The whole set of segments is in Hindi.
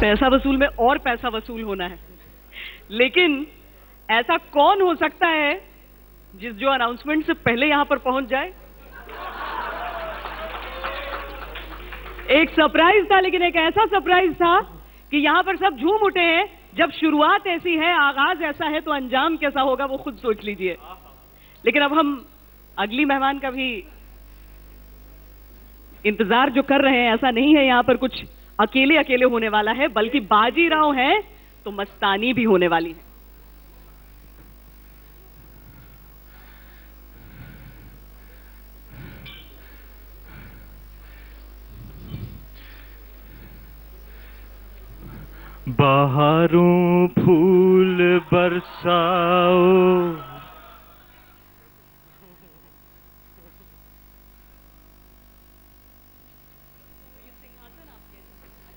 पैसा वसूल में और पैसा वसूल होना है, लेकिन ऐसा कौन हो सकता है जो अनाउंसमेंट से पहले यहां पर पहुंच जाए? एक सरप्राइज था, लेकिन एक ऐसा सरप्राइज था कि यहां पर सब झूम उठे हैं। जब शुरुआत ऐसी है, आगाज ऐसा है, तो अंजाम कैसा होगा वो खुद सोच लीजिए। लेकिन अब हम अगली मेहमान का भी इंतजार जो कर रहे हैं, ऐसा नहीं है यहां पर कुछ अकेले अकेले होने वाला है, बल्कि बाजीराव है तो मस्तानी भी होने वाली है। बहारों फूल बरसाओ,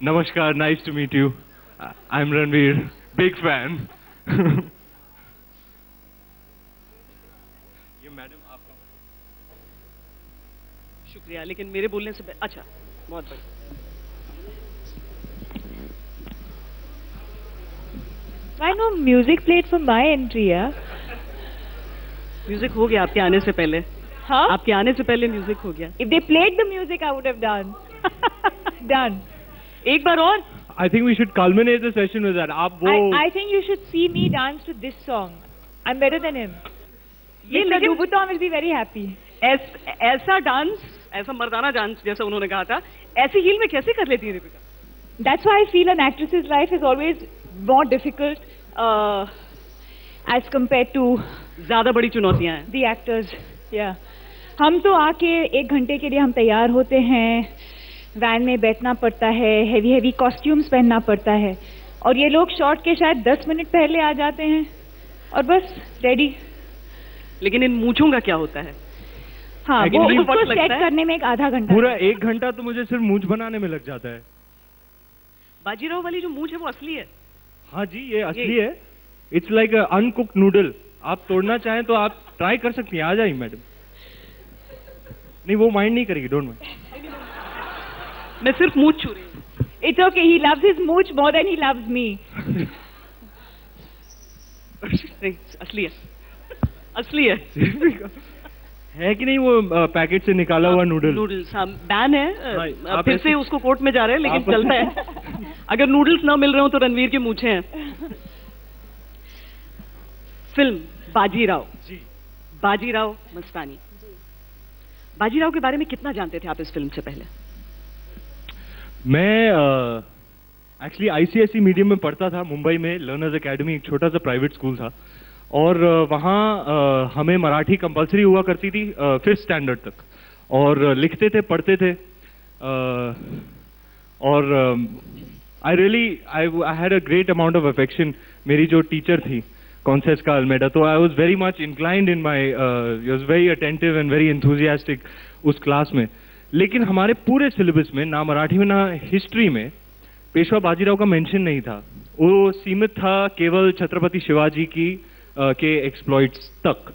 नमस्कार, nice to meet you. I am Ranveer, big fan. ये मैडम आपका शुक्रिया, लेकिन मेरे बोलने से अच्छा, बहुत बढ़िया। Why no music played for my entry, yeah? Music हो गया आपके आने से पहले। Huh? आपके आने से पहले म्यूजिक हो गया। If they played the music, I would have done. Done. एक बार और। I think we should culminate the session with that. आप वो I think you should see me dance to this song. I'm better than him. ये Mr. लेकिन Dubuton will be very happy. ऐसा डांस, ऐसा मर्दाना डांस जैसा उन्होंने कहा था, ऐसी हील में कैसे कर लेती है Deepika? That's why I feel an actress's life is always more difficult as compared to ज्यादा बड़ी चुनौतियां हैं। the actors. Yeah. हम तो आके 1 घंटे के लिए हम तैयार होते हैं, वैन में बैठना पड़ता है, हेवी हेवी कॉस्ट्यूम्स पहनना पड़ता है, और ये लोग शॉट के शायद 10 मिनट पहले आ जाते हैं और बस रेडी। लेकिन इन मूंछों का क्या होता है? हाँ, वो Actually, उसको वक्त लगता सेट है। करने में 1/2 घंटा। पूरा 1 घंटा तो मुझे सिर्फ मूंछ बनाने में लग जाता है। बाजीराव वाली जो मूंछ है वो असली है। हाँ जी, ये असली है। It's like uncooked noodle. आप तोड़ना चाहें तो आप ट्राई कर सकती हैं। आ जाइए मैडम। नहीं, वो माइंड नहीं करेगी, डोंट माइंड। मैं सिर्फ मूंछ छू रही हूँ। It's okay. He loves his mooch more than he loves me. नहीं, असली है, असली है। है कि नहीं वो पैकेट से निकाला हुआ नूडल? नूडल्स हाँ बैन है। आप फिर ऐसे- से उसको कोर्ट में जा रहे हैं, लेकिन चलता है। अगर नूडल्स ना मिल रहे हो तो रणवीर के मूंछे हैं। फिल्म बाजीराव जी। बाजीराव मस्तानी। बाजीराव के बारे में कितना जानते थे आप इस फिल्म से पहले? मैं एक्चुअली आईसीएसई मीडियम में पढ़ता था मुंबई में। लर्नर्स एकेडमी एक छोटा सा प्राइवेट स्कूल था, और वहाँ हमें मराठी कंपलसरी हुआ करती थी 5th स्टैंडर्ड तक, और लिखते थे, पढ़ते थे। और I had a great amount of affection. मेरी जो टीचर थी कॉन्सेस्का अल्मेडा, तो I was very much inclined in my, was very attentive and very enthusiastic उस क्लास में। लेकिन हमारे पूरे सिलेबस में, ना मराठी में ना हिस्ट्री में, पेशवा बाजीराव का मेंशन नहीं था। वो सीमित था केवल छत्रपति शिवाजी की के एक्सप्लॉइट्स तक।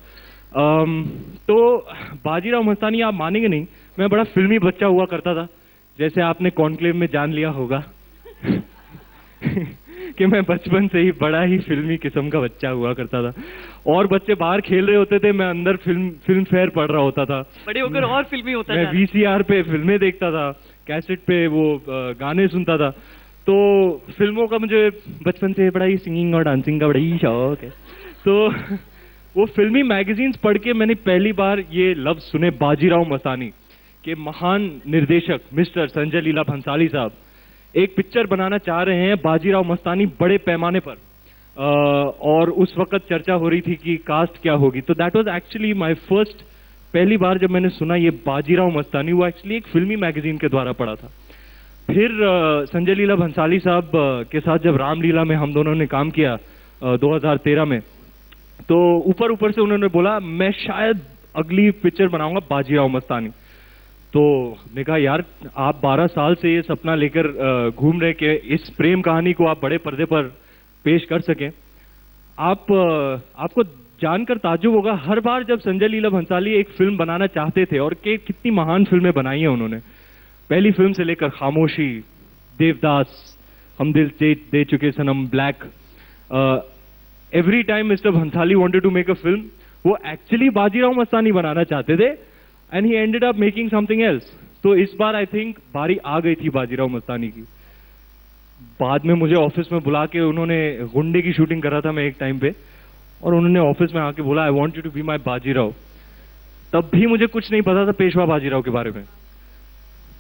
तो बाजीराव मस्तानी, आप मानेंगे नहीं, मैं बड़ा फिल्मी बच्चा हुआ करता था, जैसे आपने कॉन्क्लेव में जान लिया होगा। कि मैं बचपन से ही बड़ा ही फिल्मी किस्म का बच्चा हुआ करता था, और बच्चे बाहर खेल रहे होते थे, मैं अंदर फिल्म फेयर पढ़ रहा होता था। बड़े होकर और फिल्मी होता मैं था। वीसीआर पे फिल्में देखता था, कैसेट पे वो गाने सुनता था। तो फिल्मों का मुझे बचपन से बड़ा ही सिंगिंग और डांसिंग का बड़ा ही शौक है। तो वो फिल्मी मैगजीन्स पढ़ के मैंने पहली बार ये लफ्ज सुने, बाजीराव मस्तानी के महान निर्देशक मिस्टर संजय लीला भंसाली साहब एक पिक्चर बनाना चाह रहे हैं, बाजीराव मस्तानी, बड़े पैमाने पर। और उस वक्त चर्चा हो रही थी कि कास्ट क्या होगी। तो that was actually my first, पहली बार जब मैंने सुना ये बाजीराव मस्तानी, वो एक्चुअली एक फिल्मी मैगजीन के द्वारा पढ़ा था। फिर संजय लीला भंसाली साहब के साथ जब रामलीला में हम दोनों ने काम किया 2013 में, तो ऊपर ऊपर से उन्होंने बोला मैं शायद अगली पिक्चर बनाऊंगा बाजीराव मस्तानी। तो मैं कहा यार, आप 12 साल से ये सपना लेकर घूम रहे कि इस प्रेम कहानी को आप बड़े पर्दे पर पेश कर सकें। आपको जानकर ताज्जुब होगा, हर बार जब संजय लीला भंसाली एक फिल्म बनाना चाहते थे, और कितनी महान फिल्में बनाई हैं उन्होंने, पहली फिल्म से लेकर खामोशी, देवदास, हम Dil De Chuke Sanam, Black. Every time mister Bhansali wanted to make a film, वो एक्चुअली बाजीराव मस्तानी बनाना चाहते थे and he ended up making something else. तो इस बार आई थिंक बारी आ गई थी बाजीराव मस्तानी की. बाद में मुझे ऑफिस में बुला के उन्होंने गुंडे की शूटिंग करा था मैं एक टाइम पे, और उन्होंने ऑफिस में आके बोला I want you to be my Bajirao. तब भी मुझे कुछ नहीं पता था पेशवा बाजीराव के बारे में.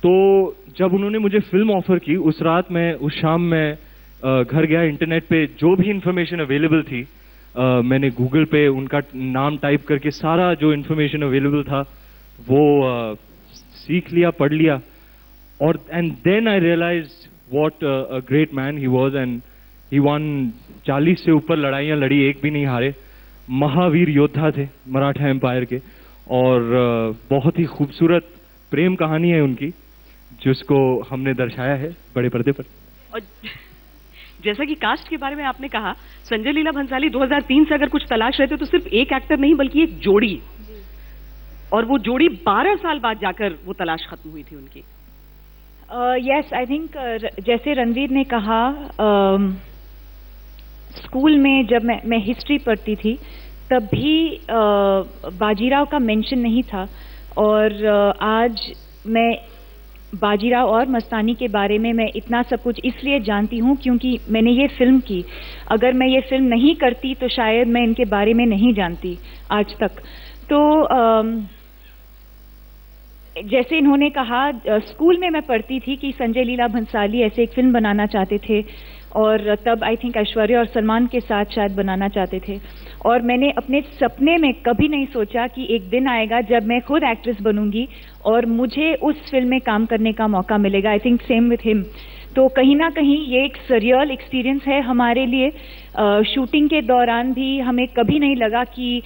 तो जब उन्होंने मुझे फिल्म ऑफर की, उस रात में, उस शाम में घर गया, इंटरनेट पे जो भी इंफॉर्मेशन अवेलेबल थी मैंने गूगल पे उनका नाम टाइप करके सारा जो इंफॉर्मेशन अवेलेबल था वो सीख लिया, पढ़ लिया, और and then I realised what a great man he was. And he one 40 से ऊपर लड़ाइयाँ लड़ी, एक भी नहीं हारे. महावीर योद्धा थे मराठा एम्पायर के, और बहुत ही खूबसूरत प्रेम कहानी है उनकी जिसको हमने दर्शाया है बड़े पर्दे पर. और जैसा कि कास्ट के बारे में आपने कहा, संजय लीला भंसाली 2003 से अगर कुछ तलाश रहे थे तो सिर्फ एक एक्टर नहीं बल्कि एक जोड़ी, और वो जोड़ी 12 साल बाद जाकर वो तलाश खत्म हुई थी उनकी. यस, आई थिंक जैसे रणवीर ने कहा, स्कूल में जब मैं हिस्ट्री पढ़ती थी तब भी बाजीराव का मेंशन नहीं था, और आज मैं बाजीराव और मस्तानी के बारे में मैं इतना सब कुछ इसलिए जानती हूँ क्योंकि मैंने ये फिल्म की. अगर मैं ये फिल्म नहीं करती तो शायद मैं इनके बारे में नहीं जानती आज तक. तो जैसे इन्होंने कहा, स्कूल में मैं पढ़ती थी कि संजय लीला भंसाली ऐसे एक फिल्म बनाना चाहते थे, और तब आई थिंक ऐश्वर्या और सलमान के साथ शायद बनाना चाहते थे. और मैंने अपने सपने में कभी नहीं सोचा कि एक दिन आएगा जब मैं खुद एक्ट्रेस बनूंगी और मुझे उस फिल्म में काम करने का मौका मिलेगा. I think same with him. तो कहीं ना कहीं ये एक सरियल एक्सपीरियंस है हमारे लिए. शूटिंग के दौरान भी हमें कभी नहीं लगा कि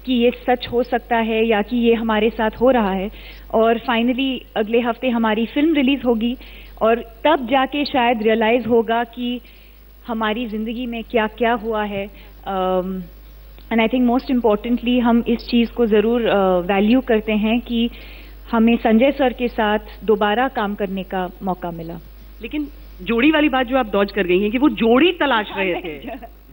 ये सच हो सकता है या कि ये हमारे साथ हो रहा है. और फाइनली अगले हफ्ते हमारी फिल्म रिलीज होगी, और तब जाके शायद रियलाइज होगा कि हमारी जिंदगी में क्या क्या हुआ है. And I think most importantly हम इस चीज़ को ज़रूर वैल्यू करते हैं कि हमें संजय सर के साथ दोबारा काम करने का मौका मिला. लेकिन जोड़ी वाली बात जो आप डॉज कर गई हैं कि वो जोड़ी तलाश रहे थे.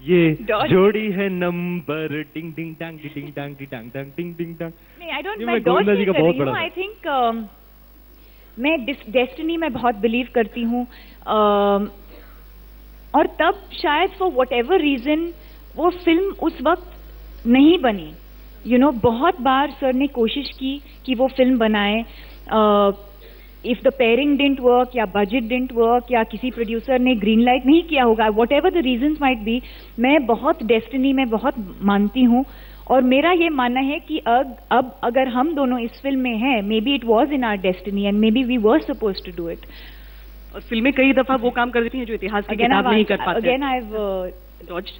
ये जोड़ी है नंबर डिंग डिंग डांग डिंग डांग डांग डांग डिंग डिंग डांग. नहीं, आई डोंट, मैं डॉज नहीं कर रही हूँ. आई थिंक मैं डेस्टिनी में बहुत बिलीव करती हूँ, और तब शायद फॉर वट एवर रीजन वो फिल्म उस वक्त नहीं बनी. बहुत बार सर ने कोशिश की कि वो फिल्म बनाए. If the pairing didn't work, या बजट डिडंट वर्क, या किसी प्रोड्यूसर ने ग्रीन लाइट नहीं किया होगा, what ever the reasons might be, मैं बहुत डेस्टिनी में बहुत मानती हूँ. और मेरा ये मानना है कि अब अगर हम दोनों इस फिल्म में हैं, maybe it was in our destiny and maybe we were suppose to do it. और फिल्में कई दफा वो काम कर देती हैं जो इतिहास की किताब नहीं कर पाते. Again I have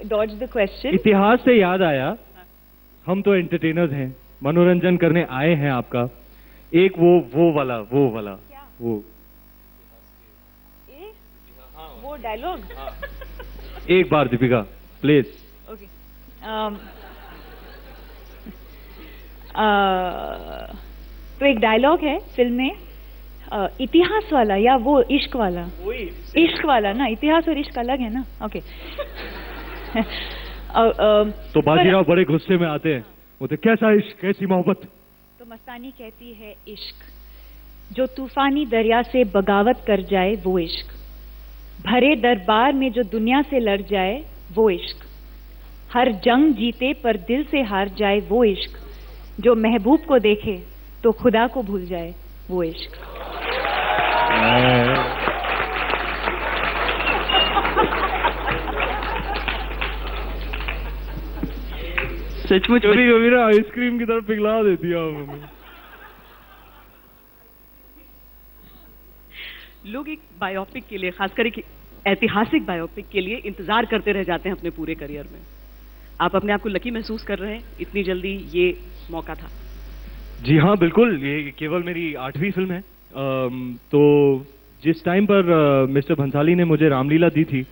dodged the question. इतिहास से याद आया, हम तो एंटरटेनर्स हैं, मनोरंजन करने आए हैं आपका. एक वो वाला वो डायलॉग एक बार दीपिका प्लीज. ओके. तो एक डायलॉग है फिल्म में, इतिहास वाला या वो इश्क वाला? इश्क वाला ना, इतिहास और इश्क अलग है ना. ओके. तो बाजीराव बड़े गुस्से में आते हैं, बोलते कैसा इश्क, कैसी मोहब्बत? तो मस्तानी कहती है, इश्क जो तूफानी दरिया से बगावत कर जाए वो इश्क, भरे दरबार में जो दुनिया से लड़ जाए वो इश्क, हर जंग जीते पर दिल से हार जाए वो इश्क, जो महबूब को देखे तो खुदा को भूल जाए वो इश्क. सचमुच कभी ना आइसक्रीम की तरफ पिघला देती है हमें. लोग एक बायोपिक के लिए, खासकर एक ऐतिहासिक बायोपिक के लिए इंतजार करते रह जाते हैं अपने पूरे करियर में. आप अपने आप को लकी महसूस कर रहे हैं, इतनी जल्दी ये मौका था? जी हाँ बिल्कुल. ये केवल मेरी 8वीं फिल्म है. तो जिस टाइम पर मिस्टर भंसाली ने मुझे रामलीला दी थी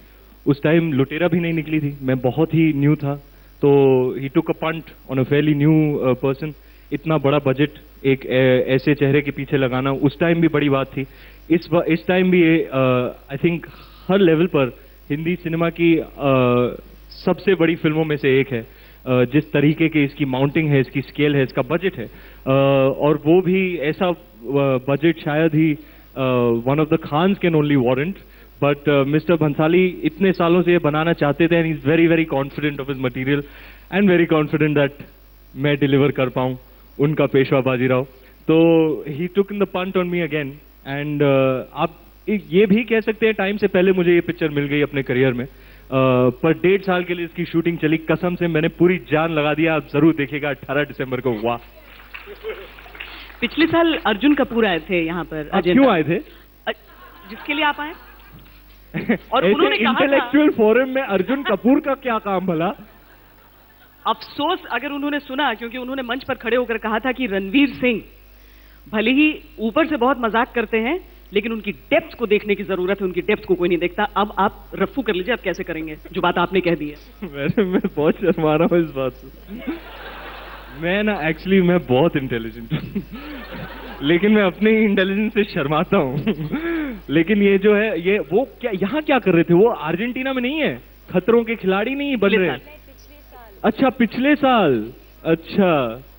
उस टाइम लुटेरा भी नहीं निकली थी, मैं बहुत ही न्यू था. तो he took a punt on a fairly new person. इतना बड़ा बजट एक ऐसे चेहरे के पीछे लगाना उस टाइम भी बड़ी बात थी. इस टाइम भी आई थिंक हर लेवल पर हिंदी सिनेमा की सबसे बड़ी फिल्मों में से एक है। जिस तरीके की इसकी माउंटिंग है, इसकी स्केल है, इसका बजट है, और वो भी ऐसा बजट शायद ही one of the Khans can only warrant. But mister Bhansali इतने सालों से ये बनाना चाहते थे, and he is very very confident of his material and very confident that मैं डिलीवर कर पाऊँ उनका पेशवा बाजीराव। तो he took in the punt on me again, and आप ये भी कह सकते हैं टाइम से पहले मुझे ये पिक्चर मिल गई अपने करियर में, पर 1.5 साल के लिए इसकी शूटिंग चली। कसम से मैंने पूरी जान लगा दिया। आप जरूर देखिएगा 18 दिसंबर को। वाह! पिछले साल अर्जुन कपूर आए थे यहाँ पर। आप क्यों आए थे? जिसके लिए आप आए और उन्होंने कहा इंटेलेक्चुअल फोरम में अर्जुन कपूर का क्या काम भला? अफसोस अगर उन्होंने सुना, क्योंकि उन्होंने मंच पर खड़े होकर कहा था कि रणवीर सिंह भले ही ऊपर से बहुत मजाक करते हैं, लेकिन उनकी डेप्थ को देखने की जरूरत है, उनकी डेप्थ को कोई नहीं देखता। अब आप रफ्फू कर लीजिए, आप कैसे करेंगे जो बात आपने कह दी है। मैं बहुत शर्मा रहा हूँ इस बात से। मैं ना एक्चुअली मैं बहुत इंटेलिजेंट हूँ, लेकिन मैं अपने ही इंटेलिजेंस से शर्माता हूँ। लेकिन ये जो है, ये वो क्या यहाँ क्या कर रहे थे? वो अर्जेंटीना में नहीं है, खतरों के खिलाड़ी नहीं बन रहे। अच्छा, पिछले साल। अच्छा,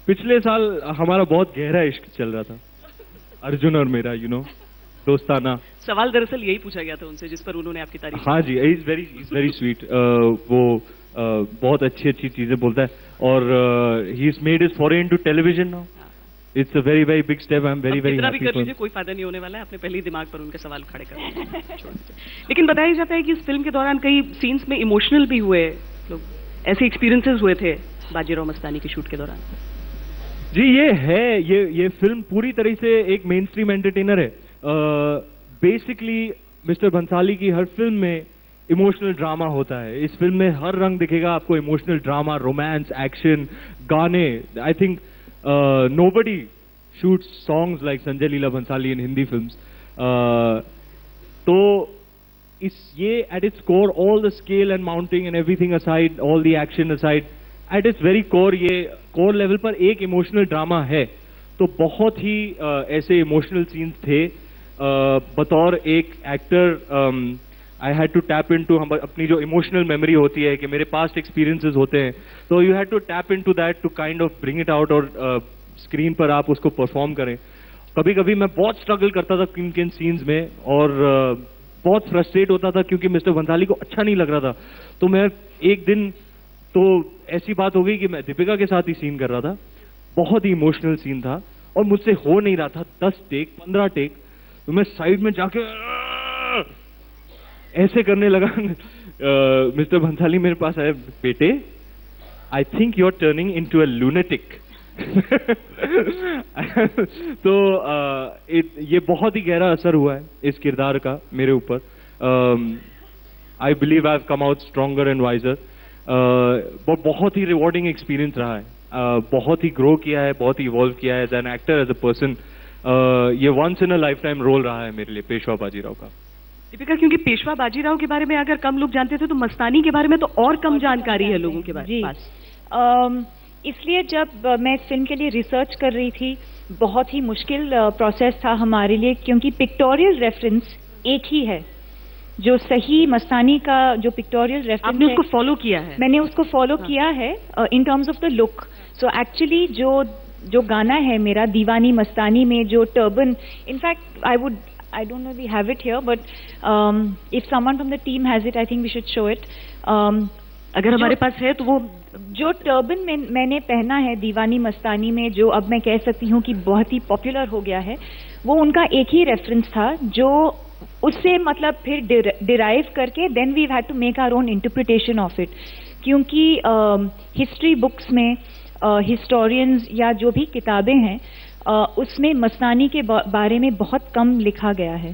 पिछले साल हमारा बहुत गहरा इश्क चल रहा था, अर्जुन और मेरा, दोस्ताना। सवाल दरअसल यही पूछा गया था उनसे, जिस पर उन्होंने आपकी तारीफ। हाँ जी, इज वेरी स्वीट। वो बहुत अच्छी अच्छी चीजें बोलता है, और he is made his foreign to television now. It's a very very big step. I am very very happy. कर लीजिए, कोई फायदा नहीं होने वाला है, आपने पहले ही दिमाग पर उनके सवाल खड़े कर दिए। लेकिन बताया जाता है कि इस फिल्म के दौरान कई सीन्स में इमोशनल भी हुए लोग, ऐसे एक्सपीरियंसेस हुए थे बाजीराव मस्तानी की शूट के दौरान। जी, ये है, ये फिल्म पूरी तरह से एक मेन स्ट्रीम एंटरटेनर है। बेसिकली मिस्टर भंसाली की हर फिल्म में इमोशनल ड्रामा होता है। इस फिल्म में हर रंग दिखेगा आपको, इमोशनल ड्रामा, रोमांस, एक्शन, गाने। I think nobody shoots songs like Sanjay Leela Bhansali in Hindi films. तो ये at its core, all the scale and mounting and everything aside, all the action aside, at its very core, ये कोर लेवल पर एक इमोशनल ड्रामा है। तो बहुत ही ऐसे इमोशनल सीन्स थे। बतौर एक actor I had to tap into अपनी जो इमोशनल मेमोरी होती है कि मेरे पास्ट एक्सपीरियंसेस होते हैं, तो you had to tap into that to kind of bring it out, और स्क्रीन पर आप उसको परफॉर्म करें। कभी कभी मैं बहुत स्ट्रगल करता था किन किन सीन्स में, और बहुत फ्रस्ट्रेट होता था क्योंकि मिस्टर भंसाली को अच्छा नहीं लग रहा था। तो मैं एक दिन तो ऐसी बात हो गई कि मैं दीपिका के साथ ही सीन कर रहा था, बहुत ही इमोशनल सीन था और मुझसे हो नहीं रहा था, 10 टेक 15 टेक। तो मैं साइड में जाके ऐसे करने लगा। मिस्टर भंसाली मेरे पास आए, बेटे I think you are turning into a lunatic. तो ये बहुत ही गहरा असर हुआ है इस किरदार का मेरे ऊपर। I believe I have come out stronger and wiser. बहुत ही रिवॉर्डिंग एक्सपीरियंस रहा है, बहुत ही ग्रो किया है, बहुत ही इवॉल्व किया है as an actor, as a person. ये once in a lifetime role रहा है मेरे लिए पेशवा बाजीराव का। दीपिका, क्योंकि पेशवा बाजीराव के बारे में अगर कम लोग जानते थे, तो मस्तानी के बारे में तो और कम जानकारी है लोगों के पास। इसलिए जब मैं इस फिल्म के लिए रिसर्च कर रही थी, बहुत ही मुश्किल प्रोसेस था हमारे लिए, क्योंकि पिक्टोरियल रेफरेंस एक ही है। जो सही मस्तानी का जो पिक्टोरियल रेफरेंस आपने उसको फॉलो किया है? मैंने उसको फॉलो किया है in terms of the look. So actually जो गाना है मेरा दीवानी मस्तानी में, जो turban, in fact I don't know if we have it here, but if someone from the team has it, I think we should show it. अगर हमारे पास है तो वो जो टर्बन मैंने पहना है दीवानी मस्तानी में, जो अब मैं कह सकती हूँ कि बहुत ही पॉपुलर हो गया है, वो उनका एक ही रेफरेंस था, जो उससे मतलब फिर डिराइव करके then we had to make our own interpretation of it. क्योंकि हिस्ट्री बुक्स में हिस्टोरियंस या जो भी किताबें हैं, उसमें मस्तानी के बारे में बहुत कम लिखा गया है।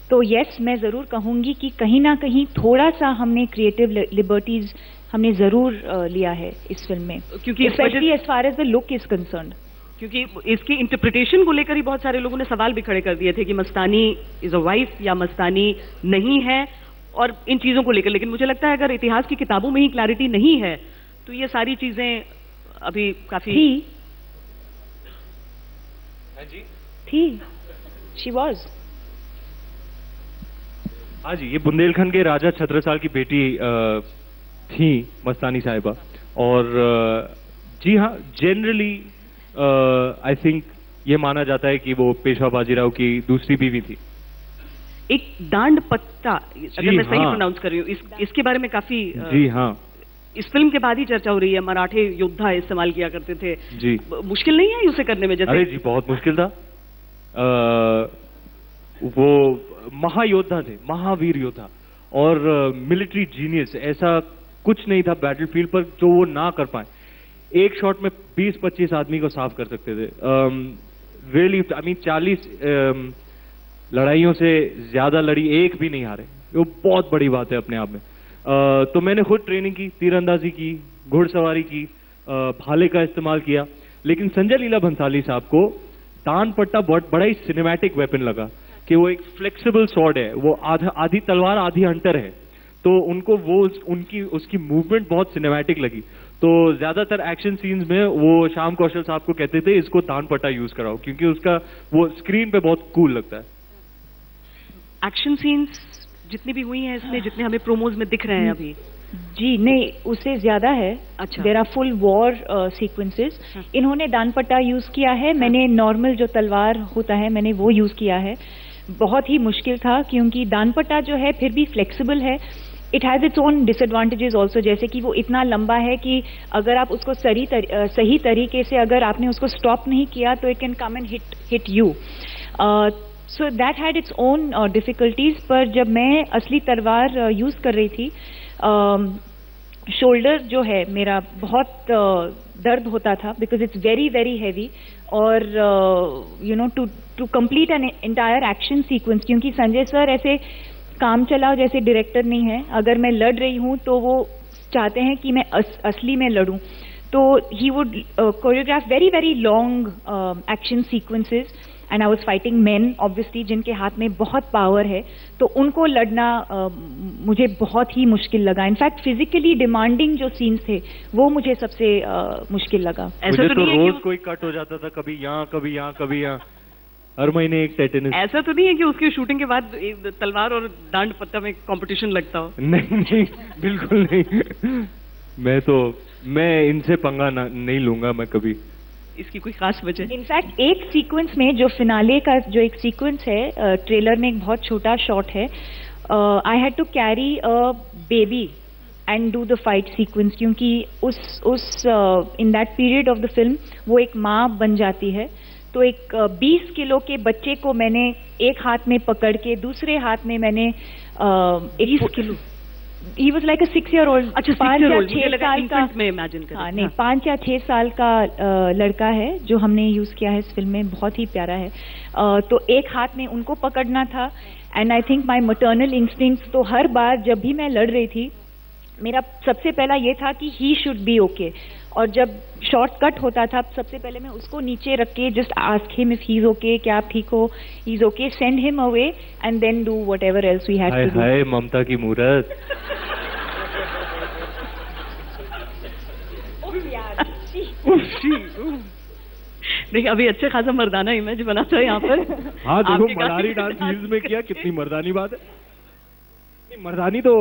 तो यस, मैं ज़रूर कहूँगी कि कहीं ना कहीं थोड़ा सा हमने क्रिएटिव लिबर्टीज हमने ज़रूर लिया है इस फिल्म में, क्योंकि specially as far as the look is concerned. क्योंकि इसकी इंटरप्रिटेशन को लेकर ही बहुत सारे लोगों ने सवाल भी खड़े कर दिए थे कि मस्तानी इज अ वाइफ या मस्तानी नहीं है, और इन चीज़ों को लेकर। लेकिन मुझे लगता है अगर इतिहास की किताबों में ही क्लैरिटी नहीं है, तो ये सारी चीज़ें अभी काफ़ी थी। She was. हाँ जी, ये बुंदेलखंड के राजा छत्रसाल की बेटी थी मस्तानी साहिबा। और जी हाँ, जनरली आई थिंक ये माना जाता है कि वो पेशवा बाजीराव की दूसरी बीवी थी। एक दांड पत्ता, अगर मैं सही हाँ। प्रोनाउंस कर रही हूँ, इसके बारे में काफी जी हाँ इस फिल्म के बाद ही चर्चा हो रही है। मराठे योद्धा इस्तेमाल किया करते थे जी। मुश्किल नहीं है उसे करने में? जैसे अरे जी बहुत मुश्किल था। वो महायोद्धा थे, महावीर योद्धा और मिलिट्री जीनियस। ऐसा कुछ नहीं था बैटलफील्ड पर जो वो ना कर पाए। एक शॉट में 20-25 आदमी को साफ कर सकते थे। रियली आई मीन 40 लड़ाइयों से ज्यादा लड़ी, एक भी नहीं हारे। वो बहुत बड़ी बात है अपने आप में। तो मैंने खुद ट्रेनिंग की, तीरंदाजी की, घुड़सवारी की, भाले का इस्तेमाल किया। लेकिन संजय लीला भंसाली साहब को दान पट्टा बहुत बड़ा ही सिनेमैटिक वेपन लगा कि वो एक फ्लेक्सिबल स्वॉर्ड है, वो आधी तलवार आधी हंटर है। तो उनको वो उसकी मूवमेंट बहुत सिनेमैटिक लगी। तो ज्यादातर एक्शन सीन्स में वो श्याम कौशल साहब को कहते थे इसको दान पट्टा यूज कराओ, क्योंकि उसका वो स्क्रीन पे बहुत कूल लगता है। एक्शन सीन्स जितनी भी हुई हैं इसमें, जितने हमें प्रोमोज में दिख रहे हैं अभी? जी नहीं, उससे ज्यादा है। अच्छा। There are full war sequences. इन्होंने दानपट्टा यूज किया है, मैंने नॉर्मल जो तलवार होता है मैंने वो यूज किया है। बहुत ही मुश्किल था क्योंकि दानपट्टा जो है फिर भी फ्लेक्सिबल है। It has its own disadvantages also, जैसे कि वो इतना लंबा है कि अगर आप उसको सही तरीके से अगर आपने उसको स्टॉप नहीं किया तो it can come and hit you. So that had its own difficulties. पर जब मैं असली तलवार यूज कर रही थी, शोल्डर जो है मेरा बहुत दर्द होता था because it's very very heavy. और you know to complete an entire action sequence, क्योंकि संजय सर ऐसे काम चलाओ जैसे डायरेक्टर नहीं है। अगर मैं लड़ रही हूँ तो वो चाहते हैं कि मैं असली में लड़ूं। तो he would choreograph very very long action sequences and I was fighting main obviously जिनके हाथ में बहुत पावर है। तो उनको लड़ना मुझे बहुत ही मुश्किल लगा। इनफैक्ट फिजिकली डिमांडिंग जो सीन्स थे वो मुझे सबसे मुश्किल लगा। ऐसा तो नहीं है रोज कि कोई कट हो जाता था, कभी यहाँ कभी यहाँ कभी यहाँ, हर महीने एक टेटनस। ऐसा तो नहीं है कि उसकी शूटिंग के बाद तलवार और दांड पत्ता में कंपटीशन लगता हो? नहीं नहीं, बिल्कुल नहीं। मैं इनसे पंगा नहीं लूंगा मैं कभी। इसकी कोई खास वजह? इनफैक्ट एक सीक्वेंस में जो फिनाले का जो एक सीक्वेंस है, ट्रेलर में एक बहुत छोटा शॉट है। I had to carry a baby and do the fight sequence, क्योंकि उस in that period of the film वो एक माँ बन जाती है। तो एक 20 किलो के बच्चे को मैंने एक हाथ में पकड़ के दूसरे हाथ में मैंने 20 kilo? He was like a 6-year-old। अच्छा, 5 या 6 साल का में इमेजिन करें। हाँ नहीं, 5 या 6 साल का लड़का है जो हमने यूज किया है इस फिल्म में, बहुत ही प्यारा है। तो एक हाथ में उनको पकड़ना था and I think my maternal instincts, तो हर बार जब भी मैं लड़ रही थी मेरा सबसे पहला ये था कि ही शुड बी ओके। और जब शॉर्ट कट होता था सबसे पहले मैं उसको नीचे रख के just ask him if he is okay, क्या आप ठीक हो, he is okay, send him away and then do whatever else we had to do. हाय ममता की मूरत। देखिए अभी अच्छे खासा मर्दाना इमेज बना था यहाँ पर। हाँ देखो, आपने मदारी डांस रील्स में किया, कितनी मर्दानी बात है। मर्दानी तो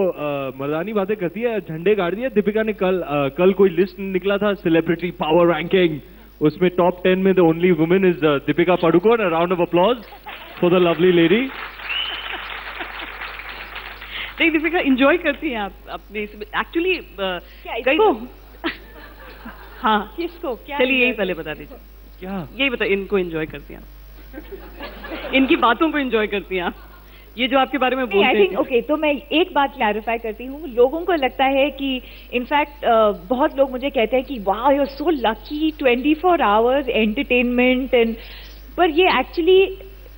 मर्दानी बातें करती है, झंडे गाड़ दिए। दीपिका ने कल कोई लिस्ट निकला था सेलिब्रिटी पावर रैंकिंग, उसमें टॉप 10 में the only women is Deepika Padukone. Round of applause for the lovely lady. नहीं, दीपिका एंजॉय करती हैं आप अपने एक्चुअली कई हाँ किसको क्या? चलिए यही पहले बता दीजिए। क्या? यही बता, इनको एंजॉय करती हैं आप? इनकी बातों को एंजॉय करती हैं आप? ये जो आपके बारे में बोलते आई हैं? थिंक ओके, तो मैं एक बात क्लैरिफाई करती हूँ। लोगों को लगता है कि इनफैक्ट बहुत लोग मुझे कहते हैं कि वाह you are so lucky, 24 hours entertainment end, पर ये एक्चुअली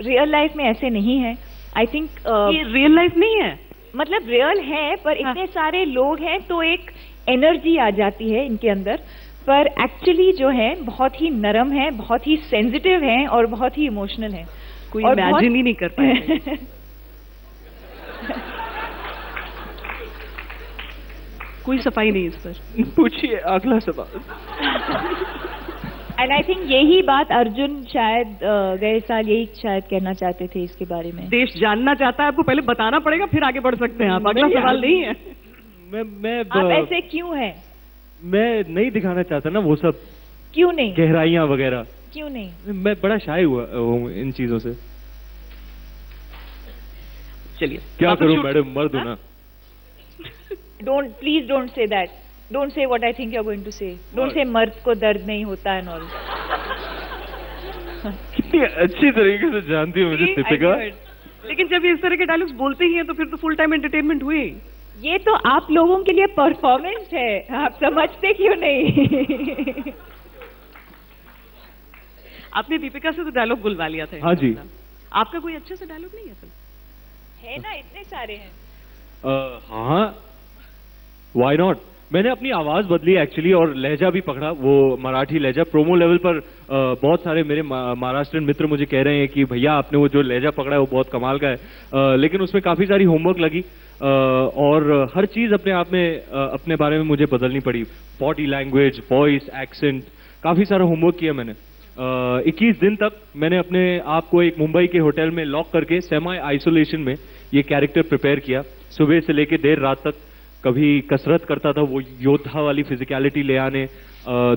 रियल लाइफ में ऐसे नहीं है। आई थिंक ये रियल लाइफ नहीं है, मतलब रियल है पर इतने सारे लोग हैं तो एक एनर्जी आ जाती है इनके अंदर। पर एक्चुअली जो है बहुत ही नरम है, बहुत ही सेंसिटिव है और बहुत ही इमोशनल है। कोई इमेजिन ही नहीं कर पाए। कोई सफाई नहीं इस पर। पूछिए अगला सवाल। एंड आई थिंक यही बात अर्जुन शायद गए साल यही शायद कहना चाहते थे इसके बारे में। देश जानना चाहता है, आपको पहले बताना पड़ेगा, फिर आगे बढ़ सकते हैं आप। अगला सवाल नहीं है। आप ऐसे क्यों हैं? मैं नहीं दिखाना चाहता ना वो सब। क्यों नहीं? गहराइयां वगैरह क्यों नहीं? मैं बड़ा शाय हुआ हूँ इन चीजों से। चलिए क्या करूं मैडम, मर्द हूं ना। Please don't say that, don't say what I think you are going to say. Don't say मर्द को दर्द नहीं होता एंड ऑल। कितनी अच्छी तरीके से जानती हूँ मुझे दीपिका। लेकिन जब ये इस तरह के डायलॉग्स बोलते ही हैं तो फिर तो फुल टाइम एंटरटेनमेंट हुए। ये तो आप लोगों के लिए परफॉर्मेंस है, आप समझते क्यों नहीं? आपने दीपिका से तो डायलॉग बुलवा लिया था। हाँ जी। आपका कोई अच्छे से डायलॉग नहीं है फिर? है ना, इतने सारे हैं। हाँ, व्हाई नॉट। मैंने अपनी आवाज बदली एक्चुअली और लहजा भी पकड़ा, वो मराठी लहजा। प्रोमो लेवल पर बहुत सारे मेरे महाराष्ट्रियन मित्र मुझे कह रहे हैं कि भैया आपने वो जो लहजा पकड़ा है वो बहुत कमाल का है। लेकिन उसमें काफी सारी होमवर्क लगी और हर चीज अपने आप में अपने बारे में मुझे बदलनी पड़ी। बॉडी लैंग्वेज, वॉइस, एक्सेंट, काफी सारा होमवर्क किया मैंने। 21 दिन तक मैंने अपने आप को एक मुंबई के होटल में लॉक करके सेमी आइसोलेशन में ये कैरेक्टर प्रिपेयर किया। सुबह से लेके देर रात तक कभी कसरत करता था वो योद्धा वाली फिजिकलिटी ले आने।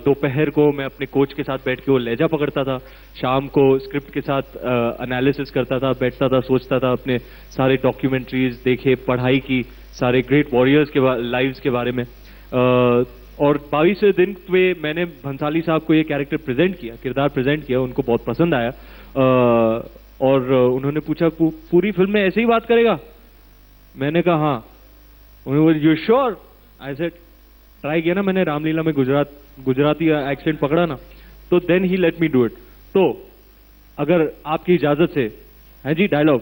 दोपहर को मैं अपने कोच के साथ बैठ के वो लहजा पकड़ता था। शाम को स्क्रिप्ट के साथ एनालिसिस करता था, बैठता था, सोचता था, अपने सारे डॉक्यूमेंट्रीज देखे, पढ़ाई की सारे ग्रेट वॉरियर्स के लाइव्स के बारे में। और 22वें दिन पे मैंने भंसाली साहब को ये कैरेक्टर प्रेजेंट किया, किरदार प्रेजेंट किया। उनको बहुत पसंद आया और उन्होंने पूछा पूरी फिल्म में ऐसे ही बात करेगा? मैंने कहा हाँ। उन्होंने बोला you sure? I said try किया ना मैंने, रामलीला में गुजराती एक्सेंट पकड़ा ना, तो देन ही लेट मी डू इट। तो अगर आपकी इजाजत से है जी डायलॉग।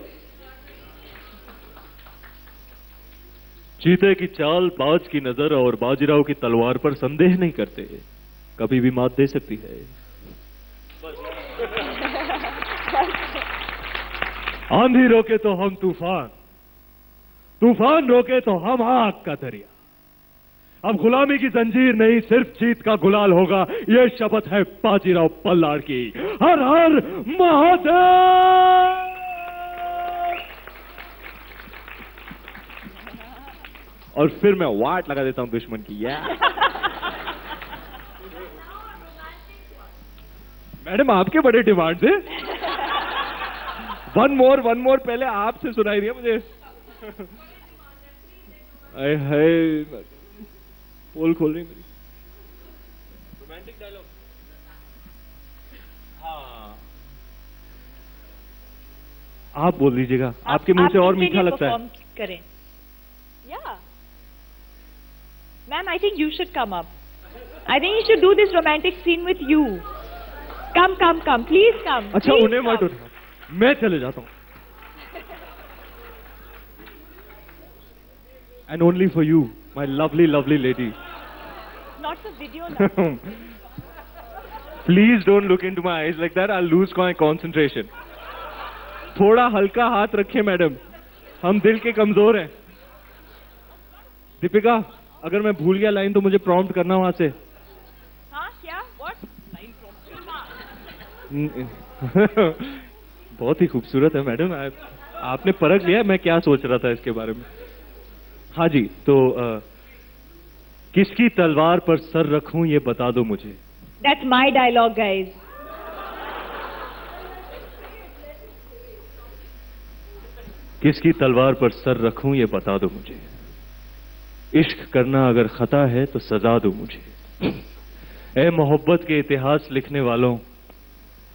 चीते की चाल, बाज की नजर और बाजीराव की तलवार पर संदेह नहीं करते, कभी भी मात दे सकती है। आंधी रोके तो हम तूफान, तूफान रोके तो हम आग का दरिया। अब गुलामी की जंजीर नहीं, सिर्फ जीत का गुलाल होगा, ये शपथ है बाजीराव पल्लार की। हर हर महादेव। और फिर मैं वाट लगा देता हूं दुश्मन की। मैडम आपके बड़े डिमांड थे। वन मोर पहले आपसे सुनाई दिया मुझे। हाय पोल खोल रही मेरी। Romantic dialogue. हाँ आप बोल दीजिएगा, आपके मुंह से और मीठा लगता है। करें या ma'am, I think you should come up. I think you should do this romantic seen with you. Come please come. अच्छा उन्हें मत उठाओ, मैं चले जाता हूँ। And only for you, my lovely lady. Not for video now. Please don't look into my eyes like that. I'll lose my concentration. थोड़ा हल्का हाथ रखिए मैडम, हम दिल के कमजोर हैं। दीपिका अगर मैं भूल गया लाइन तो मुझे प्रॉम्प्ट करना वहां से। हाँ क्या? What? Line prompt. बहुत ही खूबसूरत है मैडम, आपने परख लिया मैं क्या सोच रहा था इसके बारे में। हाँ जी, तो किसकी तलवार पर सर रखूं ये बता दो मुझे। That's my dialogue, guys. किसकी तलवार पर सर रखूं ये बता दो मुझे। इश्क करना अगर खता है तो सजा दो मुझे। ए मोहब्बत के इतिहास लिखने वालों,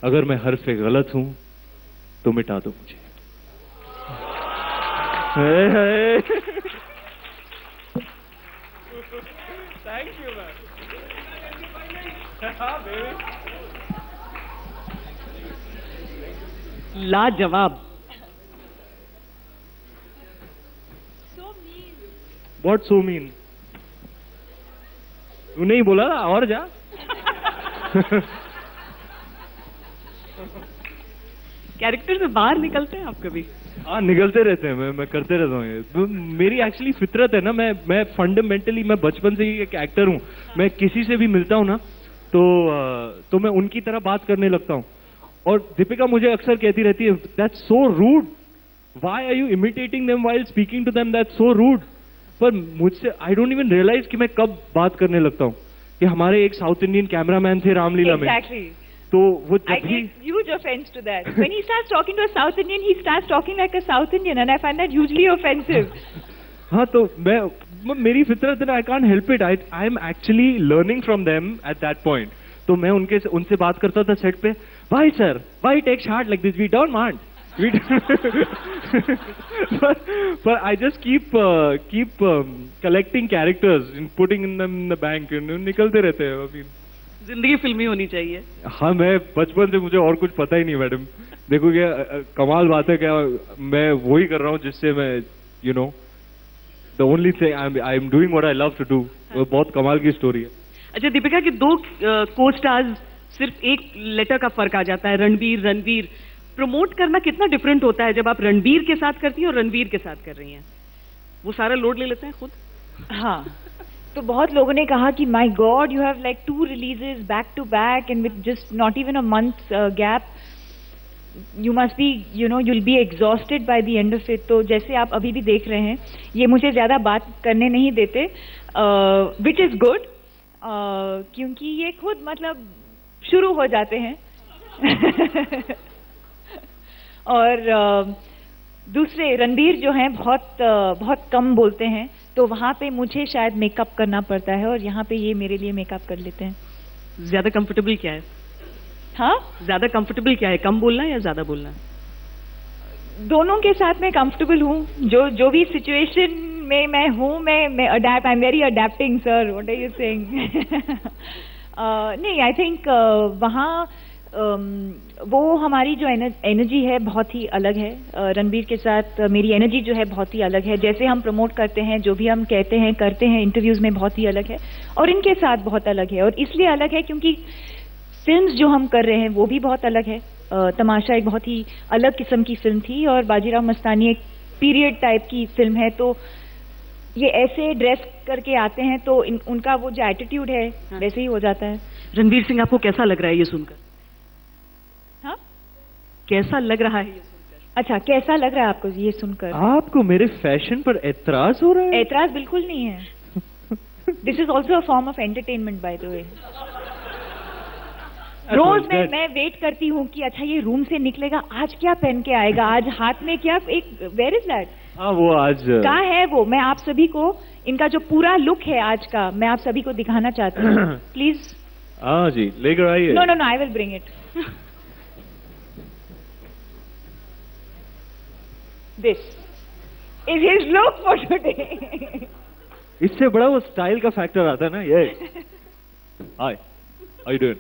अगर मैं हरफ़े गलत हूं तो मिटा दो मुझे। Thank you, man. लाजवाब। So mean. What so mean? तू नहीं बोला ना और जा। कैरेक्टर से बाहर निकलते हैं आप कभी? हाँ निकलते रहते हैं, मैं करते रहता हूँ ये। तो मेरी एक्चुअली फितरत है ना, मैं फंडामेंटली मैं बचपन से ही एक एक्टर हूँ। मैं किसी से भी मिलता हूँ ना तो मैं उनकी तरह बात करने लगता हूँ। और दीपिका मुझे अक्सर कहती रहती है, that's so rude, why are you imitating them while speaking to them, that's so rude. पर मुझसे आई डोंट इवन रियलाइज कि मैं कब बात करने लगता हूँ कि हमारे एक साउथ इंडियन कैमरामैन थे रामलीला में। Exactly. तो वो I जब भी take huge offense to that. When he starts talking to a South Indian, he starts talking like a South Indian, and I find that hugely offensive. हाँ, तो मेरी फितरत है, I can't help it, I am actually learning from them at that point. तो मैं उनसे बात करता था सेट पे, why sir, why take shot like this, we don't want, but I just keep collecting characters and putting in them in the bank, निकलते रहते हैं अभी। जिंदगी फिल्मी होनी चाहिए। हाँ, मैं बचपन से मुझे और कुछ पता ही नहीं मैडम। देखो क्या कमाल बात है, क्या मैं वही कर रहा हूँ जिससे मैं you know the only thing I am doing what I love to do. वो बहुत कमाल की स्टोरी है। अच्छा दीपिका के दो को स्टार्स सिर्फ एक लेटर का फर्क आ जाता है, रणवीर। प्रमोट करना कितना डिफरेंट होता है जब आप रणबीर के साथ करती हैं और रणवीर के साथ कर रही हैं? वो सारा लोड ले लेते हैं खुद? हाँ, तो बहुत लोगों ने कहा कि my god, you have like 2 releases back to back and with just not even a month gap, you must be you know you'll be exhausted by the end of it। तो जैसे आप अभी भी देख रहे हैं, ये मुझे ज्यादा बात करने नहीं देते, विच इज गुड, क्योंकि ये खुद मतलब शुरू हो जाते हैं। और दूसरे रणबीर जो हैं बहुत कम बोलते हैं, तो वहाँ पे मुझे शायद मेकअप करना पड़ता है, और यहाँ पे ये मेरे लिए मेकअप कर लेते हैं। ज्यादा कंफर्टेबल क्या है? हाँ, ज्यादा कंफर्टेबल क्या है, कम बोलना या ज्यादा बोलना? दोनों के साथ मैं कंफर्टेबल हूँ। जो भी सिचुएशन में मैं हूँ, मैं adapt, I am very adapting sir, what are you saying? नहीं, आई थिंक वहाँ वो हमारी जो एनर्जी है बहुत ही अलग है। रणबीर के साथ मेरी एनर्जी जो है बहुत ही अलग है। जैसे हम प्रमोट करते हैं, जो भी हम कहते हैं करते हैं इंटरव्यूज में, बहुत ही अलग है, और इनके साथ बहुत अलग है। और इसलिए अलग है क्योंकि फिल्म्स जो हम कर रहे हैं वो भी बहुत अलग है। तमाशा एक बहुत ही अलग किस्म की फिल्म थी, और बाजीराव मस्तानी एक पीरियड टाइप की फिल्म है। तो ये ऐसे ड्रेस करके आते हैं, तो उनका वो जो एटीट्यूड है वैसे ही हो जाता है। रणवीर सिंह, आपको कैसा लग रहा है ये सुनकर? हाँ, कैसा लग रहा है ये सुनकर? अच्छा, कैसा लग रहा है आपको ये सुनकर? आपको मेरे फैशन पर एतराज हो रहा है? एतराज बिल्कुल नहीं है। This is also a form of entertainment by the way. रोज मैं वेट करती हूँ कि अच्छा ये रूम से निकलेगा, आज क्या पहन के आएगा, आज हाथ में क्या, एक वेयर इज दैट? हाँ, वो आज कहाँ है वो? मैं आप सभी को इनका जो पूरा लुक है आज का, मैं आप सभी को दिखाना चाहती हूँ। प्लीज। हाँ जी, लेकर आइए। No no no, I will bring it. This is his look for today. इससे बड़ा वो स्टाइल का फैक्टर आता है ना। ये हाय, हाउ यू डूइंग?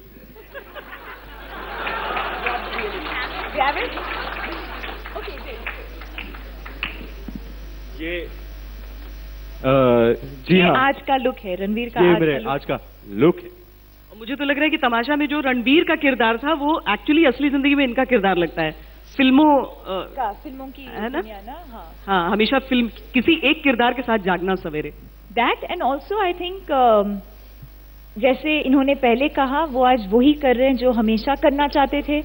ये जी हाँ, आज का लुक है रणवीर का। ये मेरे आज का लुक है। मुझे तो लग रहा है कि तमाशा में जो रणबीर का किरदार था वो एक्चुअली असली जिंदगी में इनका किरदार लगता है। फिल्मों की है ना? हाँ, हाँ, हमेशा फिल्म किसी एक किरदार के साथ जागना सवेरे। That and also I think जैसे इन्होंने पहले कहा, वो आज वही कर रहे हैं जो हमेशा करना चाहते थे।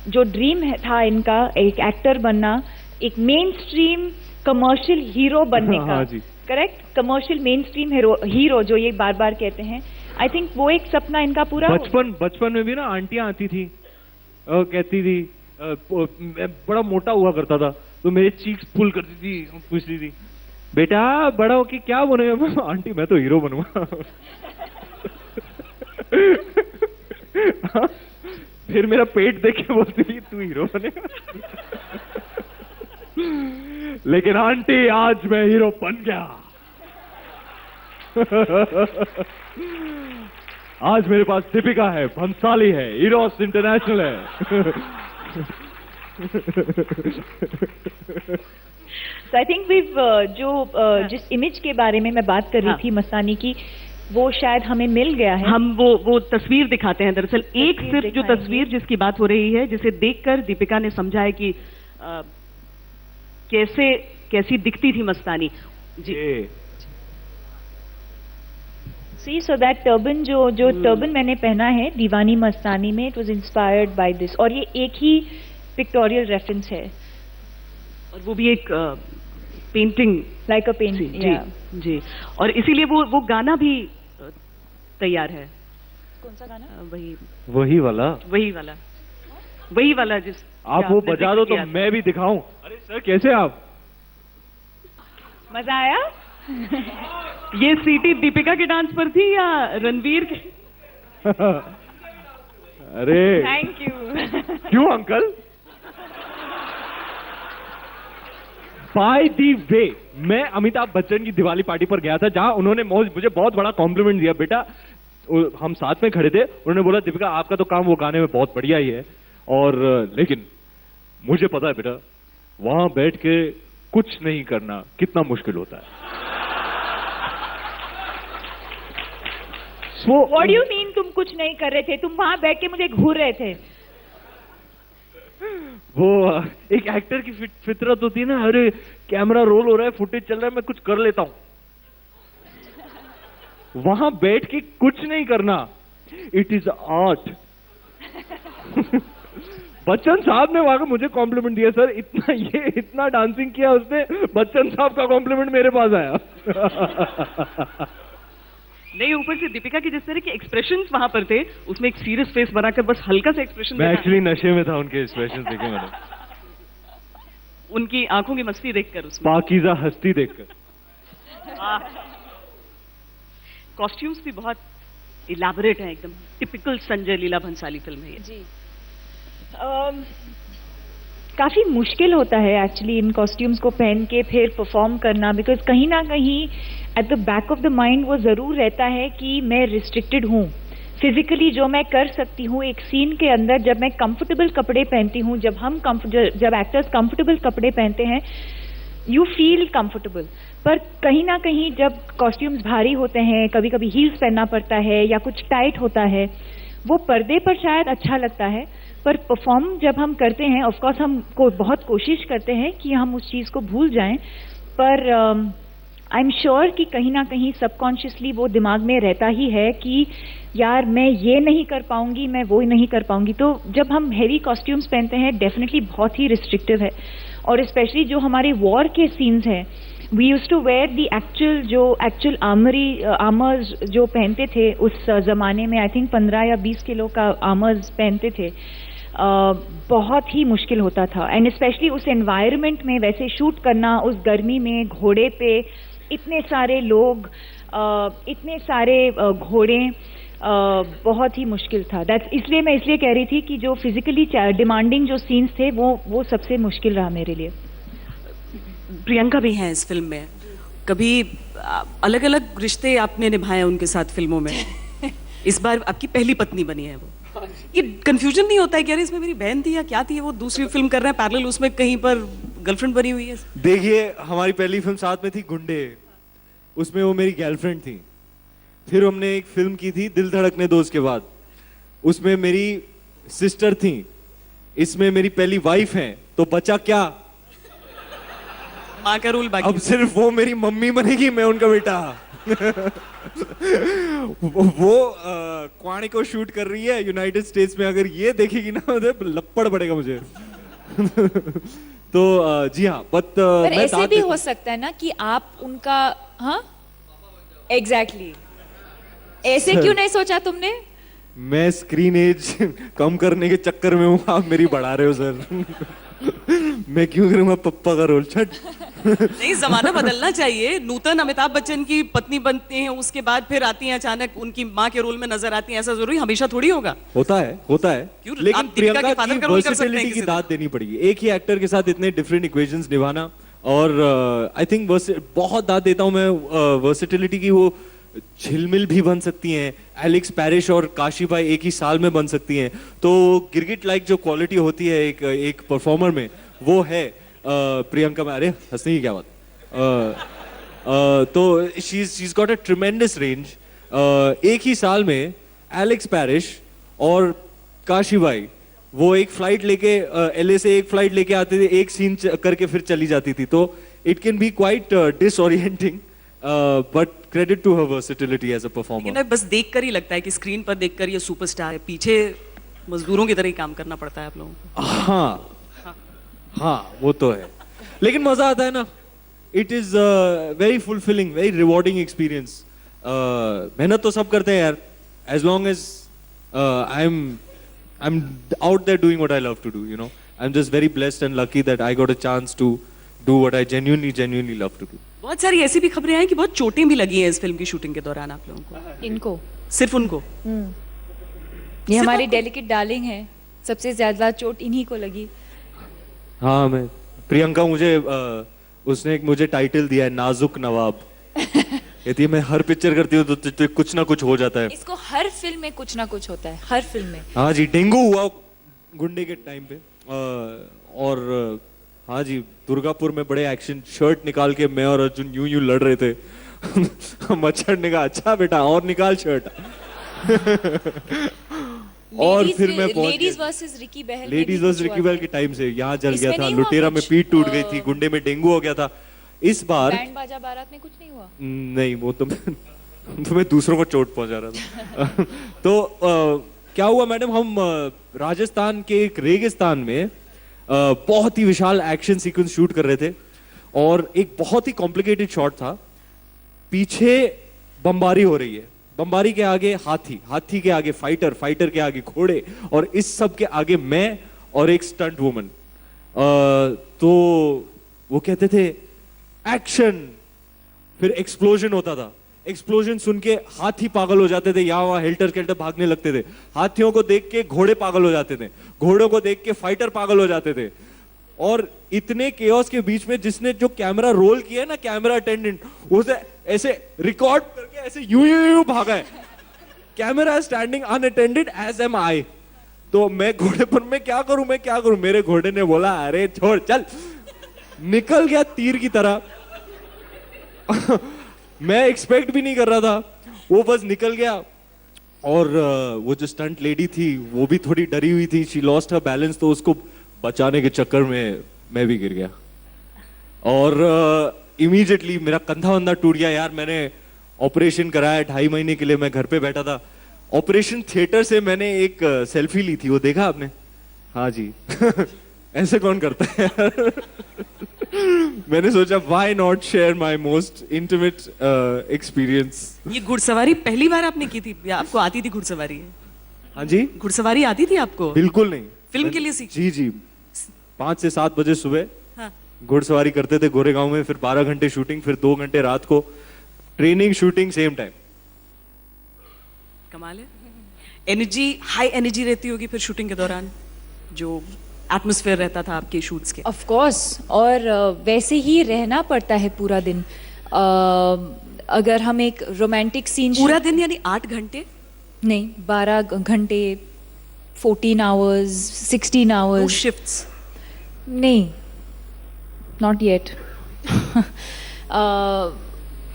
जो ड्रीम था इनका, एक एक्टर बनना, एक मेन स्ट्रीम कमर्शियल हीरो बनने का। Correct, commercial main stream hero जो ये बार बार कहते हैं, आई थिंक वो एक सपना इनका पूरा। बचपन में भी ना आंटियां आती थी, कहती थी, मैं बड़ा मोटा हुआ करता था, तो मेरे चीक्स पुल करती थी, पूछती थी बेटा बड़ा हो के क्या बनेगा? आंटी मैं तो हीरो बनूंगा। फिर मेरा पेट देख के बोलती थी तू हीरो बनेगा। लेकिन आंटी आज मैं हीरो बन गया। आज मेरे पास दीपिका है, भंसाली है, हीरोस इंटरनेशनल है। So I think we've जिस इमेज के बारे में मैं बात कर रही थी मस्तानी की, वो शायद हमें मिल गया है। हम वो तस्वीर दिखाते हैं। दरअसल एक सिर्फ जो तस्वीर जिसकी बात हो रही है, जिसे देखकर दीपिका ने समझा है कि कैसी दिखती थी मस्तानी जी। See, so that turban जो turban मैंने पहना है दीवानी मस्तानी में, it was inspired by this. और ये एक ही पिक्टोरियल रेफरेंस है. और वो भी एक पेंटिंग Like a painting. जी जी. और इसीलिए वो गाना भी तैयार है. कौन सा गाना? वही वाला जिस आप वो बजा दो तो मैं भी दिखाऊं. अरे सर कैसे आप? मजा आया? ये सीटी दीपिका के डांस पर थी या रणवीर के? अरे थैंक यू. क्यों अंकल? बाय दी वे, मैं अमिताभ बच्चन की दिवाली पार्टी पर गया था जहां उन्होंने मुझे बहुत बड़ा कॉम्प्लीमेंट दिया. बेटा हम साथ में खड़े थे, उन्होंने बोला दीपिका आपका तो काम वो गाने में बहुत बढ़िया ही है, और लेकिन मुझे पता है बेटा वहां बैठ के कुछ नहीं करना कितना मुश्किल होता है. What do you mean तुम कुछ नहीं कर रहे थे? तुम वहां बैठ के मुझे घूर रहे थे. वो एक एक्टर की फितरत होती है ना, अरे कैमरा रोल हो रहा है, फुटेज चल रहा है, मैं कुछ कर लेता हूं. वहां बैठ के कुछ नहीं करना, इट इज आर्ट. बच्चन साहब ने वहां मुझे कॉम्प्लीमेंट दिया. सर इतना डांसिंग किया उसने, बच्चन साहब का कॉम्प्लीमेंट मेरे पास आया. नहीं, ऊपर से दीपिका के जिस तरह के एक्सप्रेशंस वहां पर थे, उसमें एक सीरियस फेस बनाकर बस हल्का सा एक्सप्रेशन. मैं एक्चुअली नशे में था उनके एक्सप्रेशन देखे मैंने, उनकी आंखों की मस्ती देखकर, उसमें पाकीज़ा हस्ती देखकर. कॉस्ट्यूम्स भी बहुत इलैबोरेट है, एकदम टिपिकल संजय लीला भंसाली फिल्म है ये. जी. काफी मुश्किल होता है एक्चुअली इन कॉस्ट्यूम्स को पहन के फिर परफॉर्म करना, बिकॉज कहीं ना कहीं at the back of the mind वो जरूर रहता है कि मैं रिस्ट्रिक्टेड हूँ फिजिकली. जो मैं कर सकती हूँ एक सीन के अंदर, जब मैं कंफर्टेबल कपड़े पहनती हूँ, जब एक्टर्स कंफर्टेबल कपड़े पहनते हैं, यू फील कंफर्टेबल. पर कहीं ना कहीं जब कॉस्ट्यूम्स भारी होते हैं, कभी कभी हील्स पहनना पड़ता है या कुछ टाइट होता है, वो पर्दे पर शायद अच्छा लगता है, पर परफॉर्म जब हम करते हैं, ऑफ कोर्स हम बहुत कोशिश करते हैं कि हम उस चीज़ को भूल जाएं, पर आई एम श्योर कि कहीं ना कहीं सबकॉन्शियसली वो दिमाग में रहता ही है कि यार मैं ये नहीं कर पाऊंगी, मैं वो नहीं कर पाऊंगी. तो जब हम हेवी कॉस्ट्यूम्स पहनते हैं डेफिनेटली बहुत ही रिस्ट्रिक्टिव है. और स्पेशली जो हमारे वॉर के सीन्स हैं, we use to wear the actual armours जो पहनते थे उस जमाने में. आई थिंक 15 या 20 किलो का आर्मर्स पहनते थे. बहुत ही मुश्किल होता था, एंड स्पेशली उस एनवायरनमेंट में वैसे शूट करना, उस गर्मी में घोड़े पे इतने सारे लोग, इतने सारे घोड़े, बहुत ही मुश्किल था. इसलिए मैं कह रही थी कि जो फिजिकली डिमांडिंग जो सीन्स थे वो सबसे मुश्किल रहा मेरे लिए. प्रियंका भी हैं इस फिल्म में. कभी अलग अलग रिश्ते आपने निभाए उनके साथ फिल्मों में. इस बार आपकी पहली पत्नी बनी है वो. ये कंफ्यूजन नहीं होता है कि अरे इसमें मेरी बहन थी या क्या थी, वो दूसरी फिल्म कर रहे हैं पैरेलल, उसमें कहीं पर गर्लफ्रेंड बनी हुई है? देखिए हमारी पहली फिल्म साथ में थी गुंडे, उसमें वो मेरी गर्लफ्रेंड थी. फिर हमने एक फिल्म की थी दिल धड़कने दो उसके बाद, उसमें मेरी सिस्टर थी. इसमें मेरी पहली वाइफ है, तो बचा क्या? माँ का रोल बाकी. अब सिर्फ वो मेरी मम्मी बनेगी, मैं उनका बेटा. वो क्वाणी को शूट कर रही है यूनाइटेड स्टेट्स में, अगर ये देखेगी ना तो लपड़ पड़ेगा मुझे. तो जी हाँ, पर ऐसे भी हो सकता है ना कि आप उनका, हाँ एग्जैक्टली ऐसे क्यों नहीं सोचा तुमने? मैं स्क्रीन एज कम करने के चक्कर में हूँ, आप मेरी बढ़ा रहे हो सर. मैं क्यों करूँगा पप्पा का रोल? छट. नहीं, जमाना बदलना चाहिए. नूतन अमिताभ बच्चन की पत्नी बनते हैं, उसके बाद फिर आती हैं अचानक उनकी माँ के रोल में नजर आती हैं, ऐसा जरूरी हमेशा थोड़ी होगा? होता है. लेकिन प्रियंका की वर्सेटिलिटी की दाद देनी पड़ेगी. एक ही एक्टर के साथ इतने डिफरेंट इक्वेशंस निभाना, और आई थिंक बहुत दाद देता हूँ मैं वर्सेटिलिटी की. वो झिलमिल भी बन सकती हैं, एलेक्स पैरिश और काशी भाई एक ही साल में बन सकती हैं. तो गिरगिट लाइक जो क्वालिटी होती है एक परफॉर्मर में, वो है प्रियंका में. अरे हंसने की क्या बात. तो शीज गॉट अ ट्रिमेंडस रेंज. एक ही साल में एलेक्स पैरिश और काशी भाई वो एक फ्लाइट लेके एलए से एक फ्लाइट लेके आते थे, एक सीन करके फिर चली जाती थी. तो it can be quite disorienting. But credit to her versatility as a performer. लेकिन बस देखकर ही लगता है कि स्क्रीन पर देखकर ये सुपरस्टार है, पीछे मजदूरों की तरह ही काम करना पड़ता है आप लोगों को। हाँ वो तो है, लेकिन मजा आता है ना। It is very fulfilling, very rewarding experience. मेहनत तो सब करते हैं यार, as long as I am out there doing what I love to do, you know. I am just very blessed and lucky that I got a chance to do what I genuinely love to do. बहुत सारी ऐसी भी खबरें आई कि बहुत चोटें भी लगी हैं इस फिल्म की शूटिंग के दौरान आप लोगों को। इनको सिर्फ उनको? ये हमारी डेलिकेट डार्लिंग है, सबसे ज्यादा चोट इन्हीं को लगी। हाँ, मैं प्रियंका मुझे उसने एक मुझे टाइटल दिया है नाजुक नवाब। कहती है मैं हर पिक्चर करती हूँ तो कुछ ना कुछ हो जाता है। इसको हर फिल्म में कुछ ना कुछ होता है, हर फिल्म में। हाँ जी, डेंगू हुआ गुंडे के टाइम पे, और हाँ जी दुर्गापुर में बड़े एक्शन, शर्ट निकाल के मैं और अर्जुन यूं लड़ रहे थे। मच्छर ने कहा अच्छा बेटा और निकाल शर्ट। और फिर मैं पहुंच लेडीज वर्सेस रिकी बहल, लेडीज वर्सेस रिकी बहल के टाइम से यहाँ जल गया था, लुटेरा में पीठ टूट गई थी, गुंडे में डेंगू हो गया था। इस बार बैंड बाजा बारात में कुछ नहीं हुआ। नहीं, वो तो मैं दूसरों को चोट पहुंचा रहा था। तो क्या हुआ मैडम, हम राजस्थान के एक रेगिस्तान में बहुत ही विशाल एक्शन सीक्वेंस शूट कर रहे थे, और एक बहुत ही कॉम्प्लिकेटेड शॉट था। पीछे बमबारी हो रही है, बमबारी के आगे हाथी, हाथी के आगे फाइटर, फाइटर के आगे घोड़े, और इस सब के आगे मैं और एक स्टंट वुमन। तो वो कहते थे एक्शन, फिर एक्सप्लोजन होता था। एक्सप्लोजन सुन के हाथी पागल हो जाते थे, यहाँ वहां हेल्टर स्केल्टर भागने लगते थे। हाथियों को देख के घोड़े पागल हो जाते थे, घोड़ों को देख के फाइटर पागल हो जाते थे। और इतने केओस के बीच में जिसने जो कैमरा रोल किया है ना, कैमरा अटेंडेंट, उसे ऐसे रिकॉर्ड करके ऐसे यूं भागा है। Camera standing unattended as am I. तो मैं घोड़े पर मैं क्या करूं, मेरे घोड़े ने बोला अरे छोड़ चल, निकल गया तीर की तरह। मैं एक्सपेक्ट भी नहीं कर रहा था, वो बस निकल गया। और वो जो स्टंट लेडी थी वो भी थोड़ी डरी हुई थी, शी लॉस्ट हर बैलेंस, तो उसको बचाने के चक्कर में मैं भी गिर गया, और इमीडिएटली मेरा कंधा वंधा टूट गया यार। मैंने ऑपरेशन कराया, 2.5 महीने के लिए मैं घर पे बैठा था। ऑपरेशन थिएटर से मैंने एक सेल्फी ली थी, वो देखा आपने? हाँ जी। ऐसे कौन करता है यार? मैंने सोचा why not share my most intimate experience. ये घुड़सवारी पहली बार आपने की थी या आपको आती थी घुड़सवारी? हाँ जी, घुड़सवारी आती थी आपको? बिल्कुल नहीं, फिल्म के लिए सीखी? जी जी, 5 से 7 बजे सुबह हाँ। घुड़सवारी करते थे गोरेगांव में, फिर 12 घंटे शूटिंग, फिर 2 घंटे रात को ट्रेनिंग, शूटिंग सेम टाइम। कमाल है। एनर्जी, हाई एनर्जी रहती होगी फिर शूटिंग के दौरान, जो एटमॉस्फेयर रहता था आपके शूट्स के। ऑफ कोर्स, और वैसे ही रहना पड़ता है पूरा दिन। अगर हम एक रोमांटिक सीन, पूरा दिन यानी 8 घंटे? नहीं, 12 घंटे, 14 आवर्स, 16 आवर्स। शिफ्ट्स? नहीं, नॉट येट।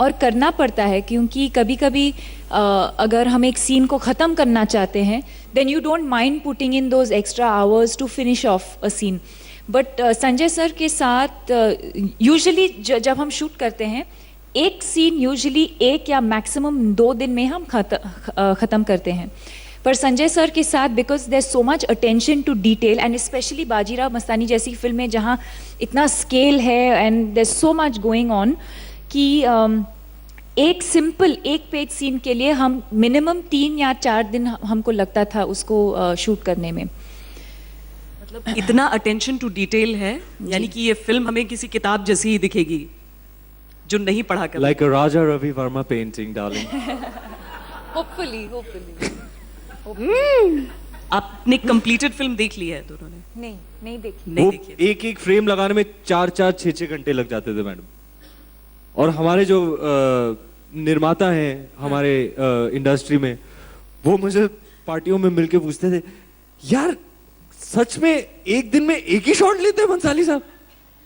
और करना पड़ता है क्योंकि कभी कभी अगर हम एक सीन को ख़त्म करना चाहते हैं, then you don't mind putting in those extra hours to finish off a scene. But Sanjay sir के साथ यूजुअली जब हम शूट करते हैं, एक सीन यूजुअली 1 या मैक्सिमम 2 दिन में हम ख़त्म करते हैं। पर संजय सर के साथ because there so much attention to detail, and specially Bajirao Mastani जैसी फिल्में जहाँ इतना स्केल है and there so much going on, कि एक सिंपल 1 पेज सीन के लिए हम मिनिमम 3 या 4 दिन हमको लगता था उसको शूट करने में। मतलब इतना अटेंशन टू डिटेल है, यानी कि ये फिल्म हमें किसी किताब जैसी ही दिखेगी जो नहीं पढ़ा कर। Like a Raja Ravi Verma painting, darling. Hopefully. आपने कंप्लीटेड फिल्म देख ली है दोनों ने? नहीं देखी। नहीं देखी। एक फ्रेम लगाने में 4-4, 6-6 घंटे लग जाते थे मैडम। और हमारे जो निर्माता हैं हमारे इंडस्ट्री में, वो मुझे पार्टियों में मिलके पूछते थे, यार सच में एक दिन में एक ही शॉट लेते हैं बंसाली साहब?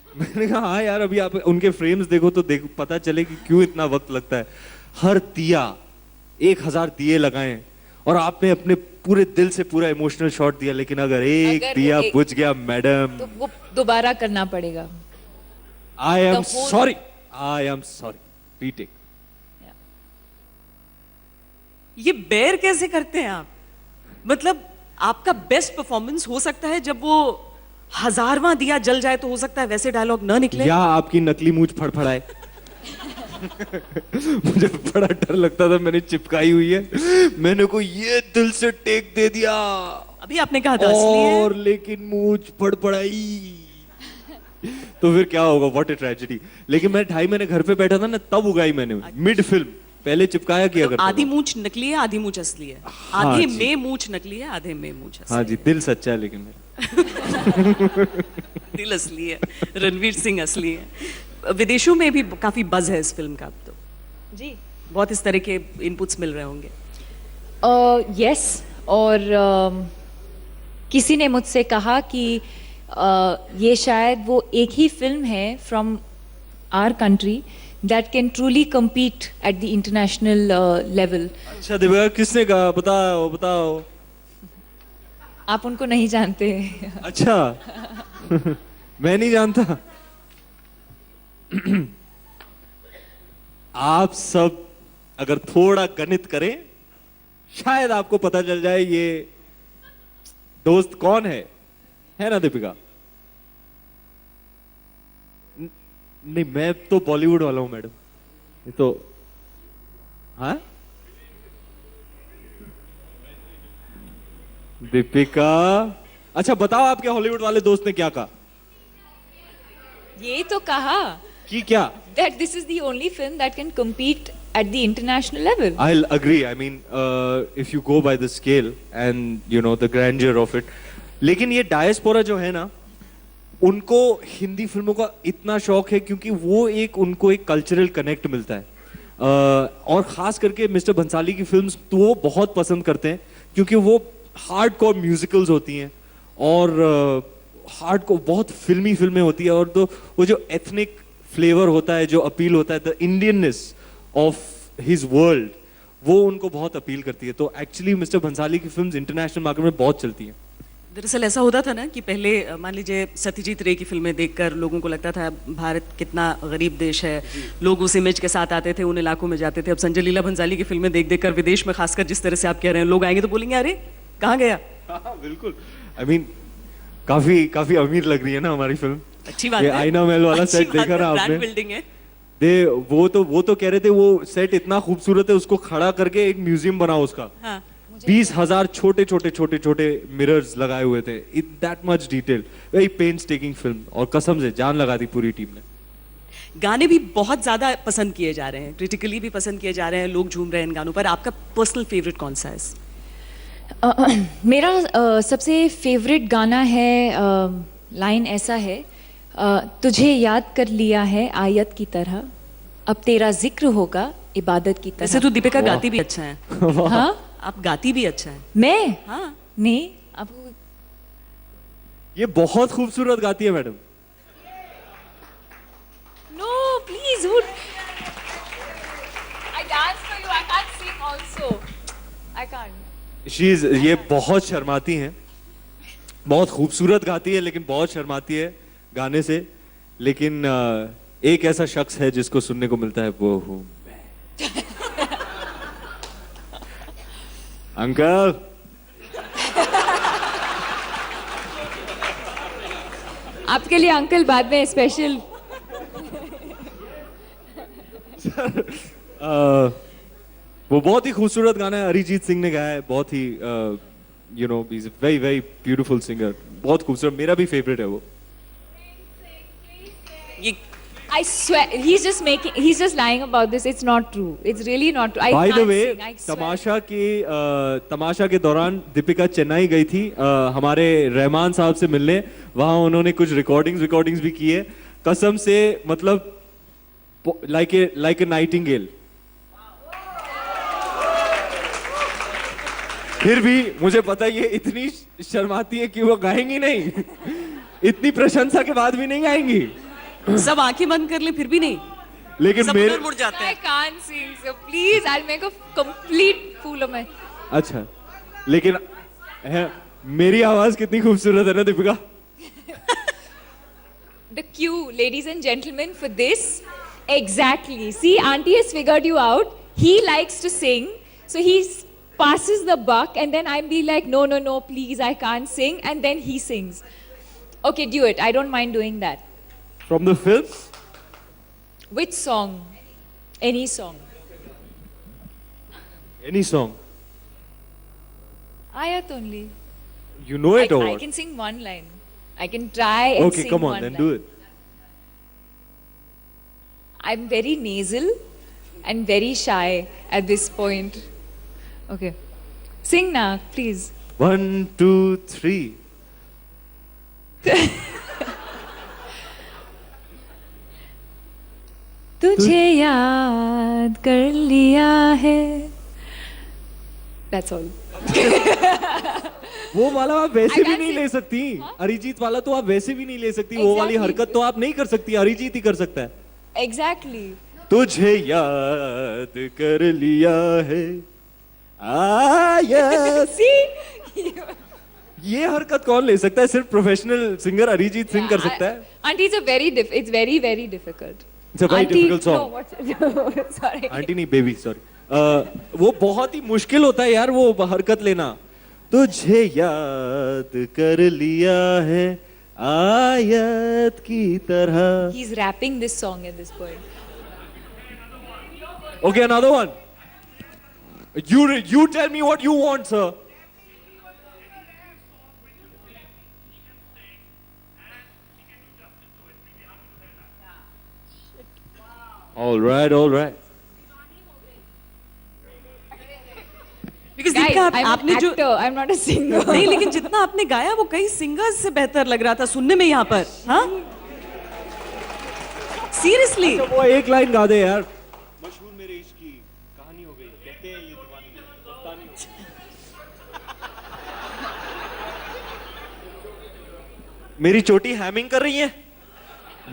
मैंने कहा हाँ यार, अभी आप उनके फ्रेम्स देखो तो पता चले कि क्यों इतना वक्त लगता है। हर दिया 1000 दिए लगाए और आपने अपने पूरे दिल से पूरा इमोशनल शॉट दिया, लेकिन अगर एक दिया बुझ गया मैडम, तो वो दोबारा करना पड़ेगा। I am sorry, retake. ये बेयर कैसे करते हैं आप? मतलब आपका बेस्ट परफॉर्मेंस हो सकता है जब वो 1000वां दिया जल जाए, तो हो सकता है वैसे डायलॉग ना निकले, या आपकी नकली मूंछ फड़फड़ाए। मुझे बड़ा डर लगता था, मैंने चिपकाई हुई है, मैंने को ये दिल से टेक दे दिया, अभी आपने कहा था असली है। और लेकिन मूंछ फड़फड़ाई तो फिर क्या होगा, व्हाट ए ट्रेजेडी। लेकिन मैं 2.5 महीने घर पे बैठा था ना, तब उगाई मैंने मिड फिल्म, पहले चिपकाया किया करता आधी था। मूंछ नकली है, आधी मूंछ असली है। हाँ आधे जी। में मूंछ नकली है, आधे में मूंछ असली हाँ जी, दिल सच्चा है लेकिन मेरा। दिल असली है, रणवीर सिंह असली है। विदेशों में भी काफी बज है इस फिल्म का अब तो, जी बहुत इस तरह के इनपुट्स मिल रहे होंगे। यस, और किसी ने मुझसे कहा कि ये शायद वो एक ही फिल्म है from our country that can truly compete at the international level. अच्छा दिव्या, किसने कहा, बताओ बताओ। आप उनको नहीं जानते। अच्छा मैं नहीं जानता। आप सब अगर थोड़ा गणित करें, शायद आपको पता चल जाए ये दोस्त कौन है ना दीपिका? नहीं, मैं तो बॉलीवुड वाला हूं मैडम, ये तो हाँ दीपिका। अच्छा बताओ, आपके हॉलीवुड वाले दोस्त ने क्या कहा? ये तो कहा कि क्या? that this is the only film that can compete at the international level. I'll agree. I mean, if you go by the scale and you know the grandeur of it. लेकिन ये डायस्पोरा जो है ना, उनको हिंदी फिल्मों का इतना शौक है क्योंकि वो उनको एक कल्चरल कनेक्ट मिलता है। और खास करके मिस्टर भंसाली की फिल्म्स तो वो बहुत पसंद करते हैं क्योंकि वो हार्डकोर म्यूजिकल्स होती हैं और हार्डकोर बहुत फिल्मी फिल्में होती है, और तो वो जो एथनिक फ्लेवर होता है, जो अपील होता है, the Indianness of his world, वो उनको बहुत अपील करती है। तो एक्चुअली मिस्टर भंसाली की फिल्म्स इंटरनेशनल मार्केट में बहुत चलती हैं। दरअसल ऐसा होता था ना कि पहले मान लीजिए सत्यजीत रे की फिल्में देखकर लोगों को लगता था भारत कितना गरीब देश है, लोग उस इमेज के साथ आते थे, उन इलाकों में जाते थे। अब संजय लीला भंसाली की फिल्में देख देख कर विदेश में खासकर जिस तरह से आप कह रहे हैं, लोग आएंगे तो बोलेंगे अरे कहाँ गया। बिल्कुल, आई मीन काफी अमीर लग रही है ना हमारी फिल्म। अच्छी बात ये है, आईना महल वाला अच्छी सेट बात देखा है, ना ब्रांड आपने? बिल्डिंग है। वो तो कह रहे थे वो सेट इतना खूबसूरत है, उसको खड़ा करके एक म्यूजियम बनाओ उसका। हाँ। 20,000 छोटे मिरर्स लगाए हुए थे, in that much detail, very painstaking film, और कसम से जान लगा दी पूरी टीम ने। गाने भी बहुत ज्यादा पसंद किए जा रहे हैं, क्रिटिकली भी पसंद किए जा रहे हैं, लोग झूम रहे हैं इन गानों पर। आपका पर्सनल फेवरेट कौन सा है? मेरा सबसे फेवरेट गाना है, लाइन ऐसा है, तुझे याद कर लिया है आयत की तरह, अब तेरा जिक्र होगा इबादत की वैसे तरह। तो दीपिका गाती भी अच्छा है। हाँ, आप गाती भी अच्छा है। मैं हाँ, नहीं, आपको ये बहुत खूबसूरत गाती है madam. No please, I dance for you, I can't sing also, I can't. ये बहुत शर्माती हैं, बहुत खूबसूरत गाती है लेकिन बहुत शर्माती है गाने से। लेकिन एक ऐसा शख्स है जिसको सुनने को मिलता है, वो हूं मैं। अंकल आपके लिए अंकल बाद में स्पेशल। वो बहुत ही खूबसूरत गाना है, अरिजीत सिंह ने गाया है, बहुत ही you know he is a very very beautiful singer, बहुत खूबसूरत, मेरा भी फेवरेट है वो। ये I swear, he's just lying about this. It's not true. It's really not true. I by the can't way, sing. I swear. तमाशा के दौरान दीपिका चेन्नई गई थी हमारे रहमान साहब से मिलने, वहां उन्होंने कुछ रिकॉर्डिंग्स भी की है, कसम से, मतलब लाइक ए नाइटिंगेल। फिर भी मुझे पता है ये इतनी शर्माती है कि वो गाएंगी नहीं, इतनी प्रशंसा के बाद भी नहीं गाएंगी। सब आंखें बंद कर ले फिर भी नहीं, लेकिन सब मेरे उधर मुड़ जाते I हैं। can't sing. So please, I'll make a complete fool of my. अच्छा, लेकिन मेरी आवाज कितनी खूबसूरत है ना Deepika. The cue, ladies and gentlemen, for this. Exactly. See, Auntie has figured you out. He likes to sing, so he's passes the buck, and then I'd be like, no, no, no, please, I can't sing, and then he sings. Okay, do it. I don't mind doing that. From the film? Which song? Any song. Any song. Ayat only. You know it or I what? can sing one line. I can try and Okay, sing come on, one then line. do it. I'm very nasal and very shy at this point. Okay. Sing now, please. 1, 2, 3. तुझे याद कर लिया है. That's all. वो वाला आप वैसे I भी can't नहीं sing. ले सकती. अरिजीत वाला तो आप वैसे भी नहीं ले सकती. वो वाली Exactly. हरकत तो आप नहीं कर सकती. अरिजीत ही कर सकता है. Exactly. तुझे याद कर लिया है. यस. See? ये हरकत कौन ले सकता है? सिर्फ प्रोफेशनल सिंगर अरिजीत सिंह कर सकता है. Auntie, it's very, very difficult. It's a very difficult song. No, what's sorry. Aunty नहीं, बेबी, सॉरी. वो बहुत ही मुश्किल होता है यार वो हरकत लेना. तुझे याद कर लिया है आयत की तरह. He's rapping this song at this point. Okay, another one. You tell me what you want, sir. All right, all right. Because Guys, Deepika, I'm आपने an जो actor. I'm not a singer. नहीं, लेकिन जितना आपने गाया वो कई सिंगर्स से बेहतर लग रहा था सुनने में यहाँ पर. हाँ? Seriously. वो एक लाइन गा दे यार. मशहूर मेरे इश्क की कहानी हो गई. कहते हैं ये दीवानी दस्तानी. मेरी चोटी हैमिंग कर रही है.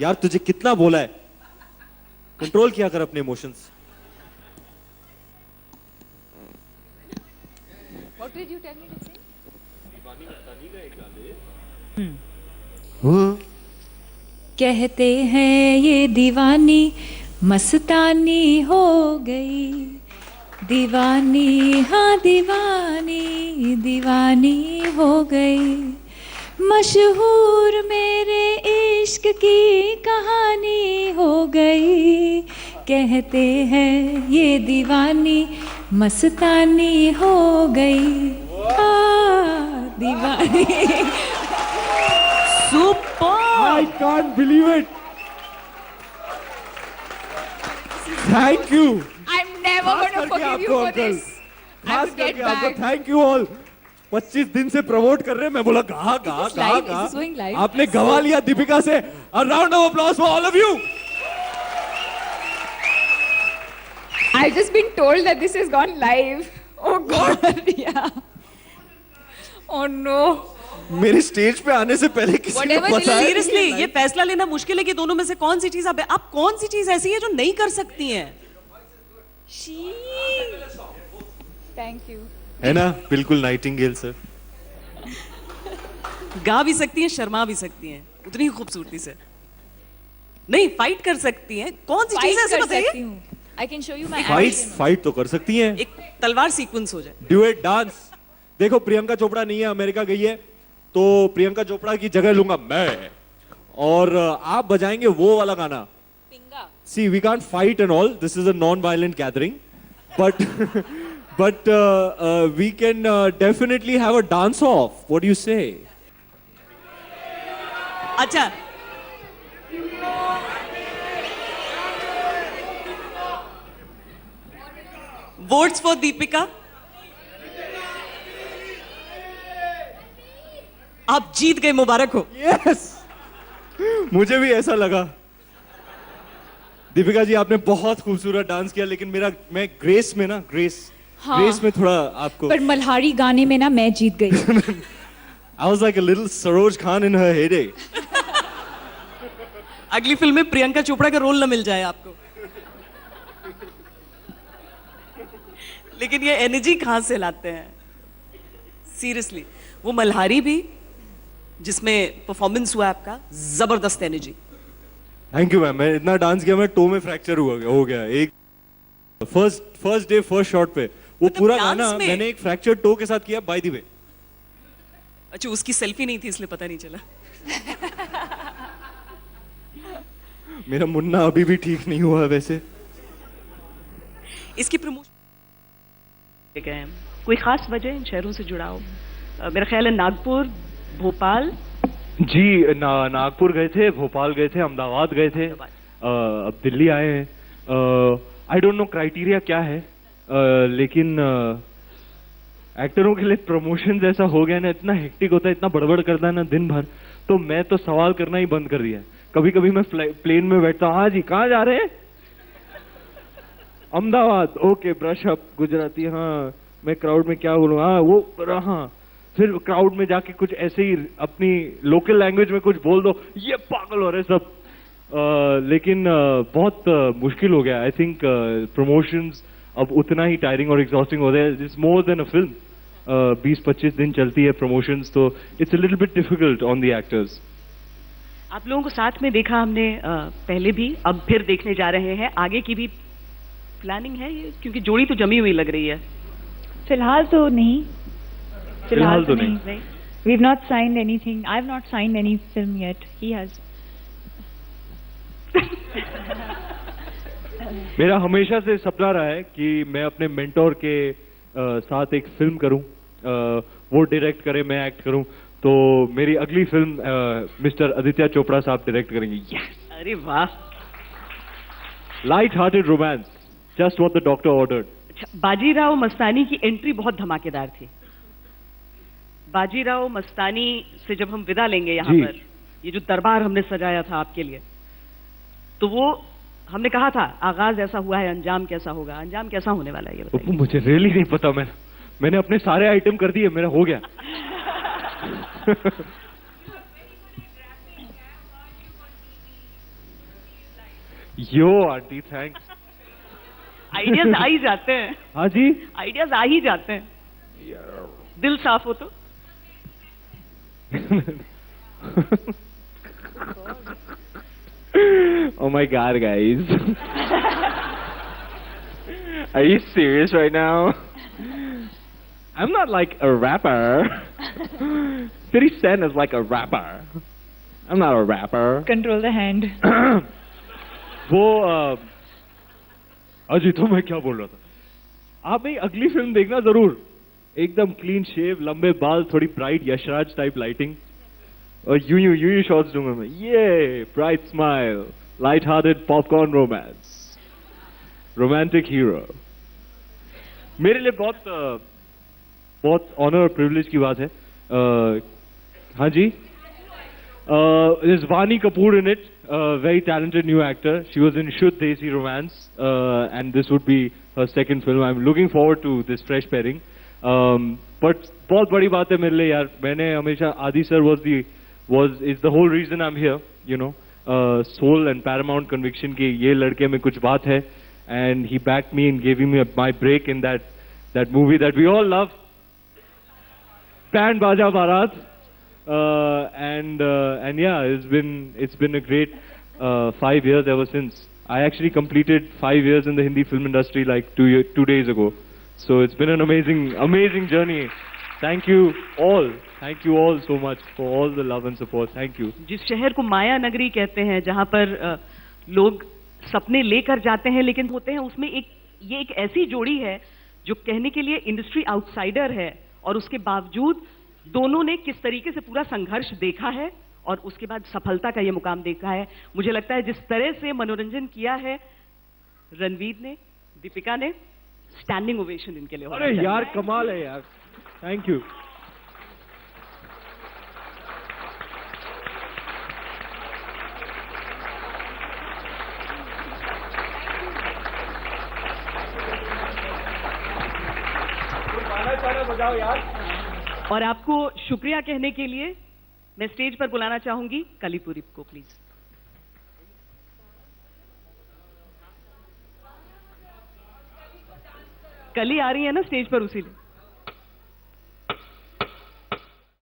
यार तुझे कितना बोला है. कंट्रोल किया कर अपने emotions. What did you tell me to sing? कहते हैं ये दीवानी मस्तानी हो गई. दीवानी हाँ दीवानी दीवानी हो गई. मशहूर मेरे इश्क की कहानी हो गई. कहते हैं ये दीवानी मस्तानी हो गई. दीवानी. Super. I can't believe it. Thank you. I'm never खास going to करके forgive you आपको for अंकल. this. I खास will get करके आपको back. Thank you all. 25 दिन से प्रमोट कर रहे हैं. मैं बोला गा गा Is this गा live? Is गा. this going live? आपने गवा लिया दीपिका से. A round of applause for all of you. I've just been told that this has gone live. Oh God. Yeah. Oh no. मेरे स्टेज पे आने से पहले किसी ने Whatever बताया. Seriously, ये फैसला लेना मुश्किल है कि दोनों में से कौन सी चीज आप कौन सी चीज ऐसी है जो नहीं कर सकती हैं? She. Thank you. है ना, बिल्कुल नाइटिंगेल सर. गा भी सकती हैं, शर्मा भी सकती हैं, उतनी ही खूबसूरती से. नहीं, फाइट कर सकती हैं. कौन सी चीज Fight ऐसी कर बताइए? सकती हूँ. I can show you my action. Fight तो कर सकती हैं. एक तलवार सीक्वेंस हो जाए. Duet dance. देखो प्रियंका चोपड़ा नहीं है, अमेरिका गई है, तो प्रियंका चोपड़ा की जगह लूंगा मैं और आप बजाएंगे वो वाला गाना. Pinga. See, we can't fight and all. This is a non-violent gathering, but we can definitely have a dance-off. What do you say? अच्छा. Votes for Deepika. आप जीत गए, मुबारक हो. Yes. मुझे भी ऐसा लगा. दीपिका जी आपने बहुत खूबसूरत डांस किया, लेकिन मैं ग्रेस में ना ग्रेस में थोड़ा आपको. पर मल्हारी गाने में ना मैं जीत गई. I was like a little Saroj Khan in her heyday. अगली फिल्म में प्रियंका चोपड़ा का रोल न मिल जाए आपको. लेकिन ये एनर्जी कहां से लाते हैं? सीरियसली, वो मल्हारी भी जिसमें परफॉर्मेंस हुआ आपका, जबरदस्त एनर्जी. Thank you ma'am. मैं इतना डांस किया, मैं टो में फ्रैक्चर हो गया. एक फर्स्ट डे फर्स्ट शॉट पे वो मतलब पूरा dance गाना में? मैंने एक फ्रैक्चर टो के साथ किया बाय द वे। अच्छा, उसकी सेल्फी नहीं थी इसलिए पता नहीं चला। मेरा मुन्ना अभी भी ठीक नहीं हुआ वैसे। इसकी प्रमोशन गए हैं। कोई खास वजह इन शहरों से जुड़ा हो? मेरा ख्याल है नागपुर, भोपाल। जी नागपुर गए थे, भोपाल गए थे, अहमदाबाद गए थे, अब दिल्ली आए हैं। आई डोंट नो क्राइटेरिया क्या है, लेकिन एक्टरों के लिए प्रमोशन जैसा हो गया ना, इतना हेक्टिक होता है, इतना बड़बड़ करता है ना दिन भर, तो मैं तो सवाल करना ही बंद कर दिया है। कभी कभी मैं प्लेन में बैठता हूँ, हाँ जी कहाँ जा रहे हैं? Ahmedabad, okay brush up Gujarati, हाँ मैं क्राउड में क्या बोलूँ, हाँ वो हाँ, फिर क्राउड में जाके कुछ ऐसे ही अपनी लोकल लैंग्वेज में कुछ बोल दो, ये पागल हो रहे सब। लेकिन बहुत मुश्किल हो गया। आई थिंक प्रमोशंस अब उतना ही टायरिंग और एग्जॉस्टिंग हो रहा है। It's more than a film. 20-25 दिन चलती है प्रमोशंस, तो it's a little bit difficult on the actors. आप लोगों को साथ में देखा हमने पहले भी, अब फिर देखने जा रहे हैं। आगे की भी प्लानिंग है ये, क्योंकि जोड़ी तो जमी हुई लग रही है। फिलहाल तो नहीं, फिलहाल तो नहीं। We've not signed anything. I've not signed any film yet. He has. मेरा हमेशा से सपना रहा है कि मैं अपने मेंटोर के साथ एक फिल्म करूं, वो डायरेक्ट करे, मैं एक्ट करूं। तो मेरी अगली फिल्म मिस्टर आदित्य चोपड़ा साहब डायरेक्ट करेंगे। यस, अरे वाह। Light hearted romance, just what the doctor ordered. अच्छा, बाजीराव मस्तानी की एंट्री बहुत धमाकेदार थी। बाजीराव मस्तानी से जब हम विदा लेंगे यहाँ जी। पर, ये जो दरबार हमने सजाया था आपके लिए, तो वो हमने कहा था आगाज ऐसा हुआ है, अंजाम कैसा होगा? अंजाम कैसा होने वाला है ये बताइए। मुझे रियली नहीं पता, मैंने अपने सारे आइटम कर दिए, मेरा हो गया। यो आंटी थैंक्स। आइडियाज आ ही जाते हैं। हाँ जी, आइडियाज आ ही जाते हैं, दिल साफ हो तो। Oh my god, guys. Are you serious right now? I'm not like a rapper. 50 Cent is like a rapper. I'm not a rapper. Control the hand. वो अजी तो मैं क्या बोल रहा था, आप मेरी अगली फिल्म देखना जरूर। एकदम क्लीन शेव, लंबे बाल, थोड़ी ब्राइट यशराज टाइप लाइटिंग, और यूं शॉट्स दूंगा मैं। ये bright smile, light hearted popcorn romance, romantic hero. मेरे लिए बहुत ऑनर और प्रिविलेज की बात है। हाँ जी, there's Vani Kapoor in it, very talented new actor. She was in Shuddh Desi Romance, and this would be her second film. I'm looking forward to this fresh pairing. But बहुत बड़ी बात है मेरे लिए यार, मैंने हमेशा आदि sir is the whole reason I'm here, you know, soul and paramount conviction कि ये लड़के में कुछ बात है, and he backed me in giving me my break in that movie that we all love, Band Baja Bharat. And yeah, it's been a great 5 years ever since. I actually completed 5 years in the Hindi film industry like 2 days ago. So it's been an amazing journey. Thank you all so much for all the love and support. Thank you. जिस शहर को माया नगरी कहते हैं, जहाँ पर लोग सपने लेकर जाते हैं लेकिन होते हैं उसमें ये एक ऐसी जोड़ी है जो कहने के लिए इंडस्ट्री आउटसाइडर है, और उसके बावजूद दोनों ने किस तरीके से पूरा संघर्ष देखा है और उसके बाद सफलता का ये मुकाम देखा है। मुझे लगता है जिस तरह से मनोरंजन किया है रणवीर ने, दीपिका ने, स्टैंडिंग ओवेशन इनके लिए। अरे यार कमाल है यार, थैंक यू। बजाओ यार। और आपको शुक्रिया कहने के लिए मैं स्टेज पर बुलाना चाहूंगी कलीपुरी को, प्लीज। कली आ रही है ना स्टेज पर, उसी लिए।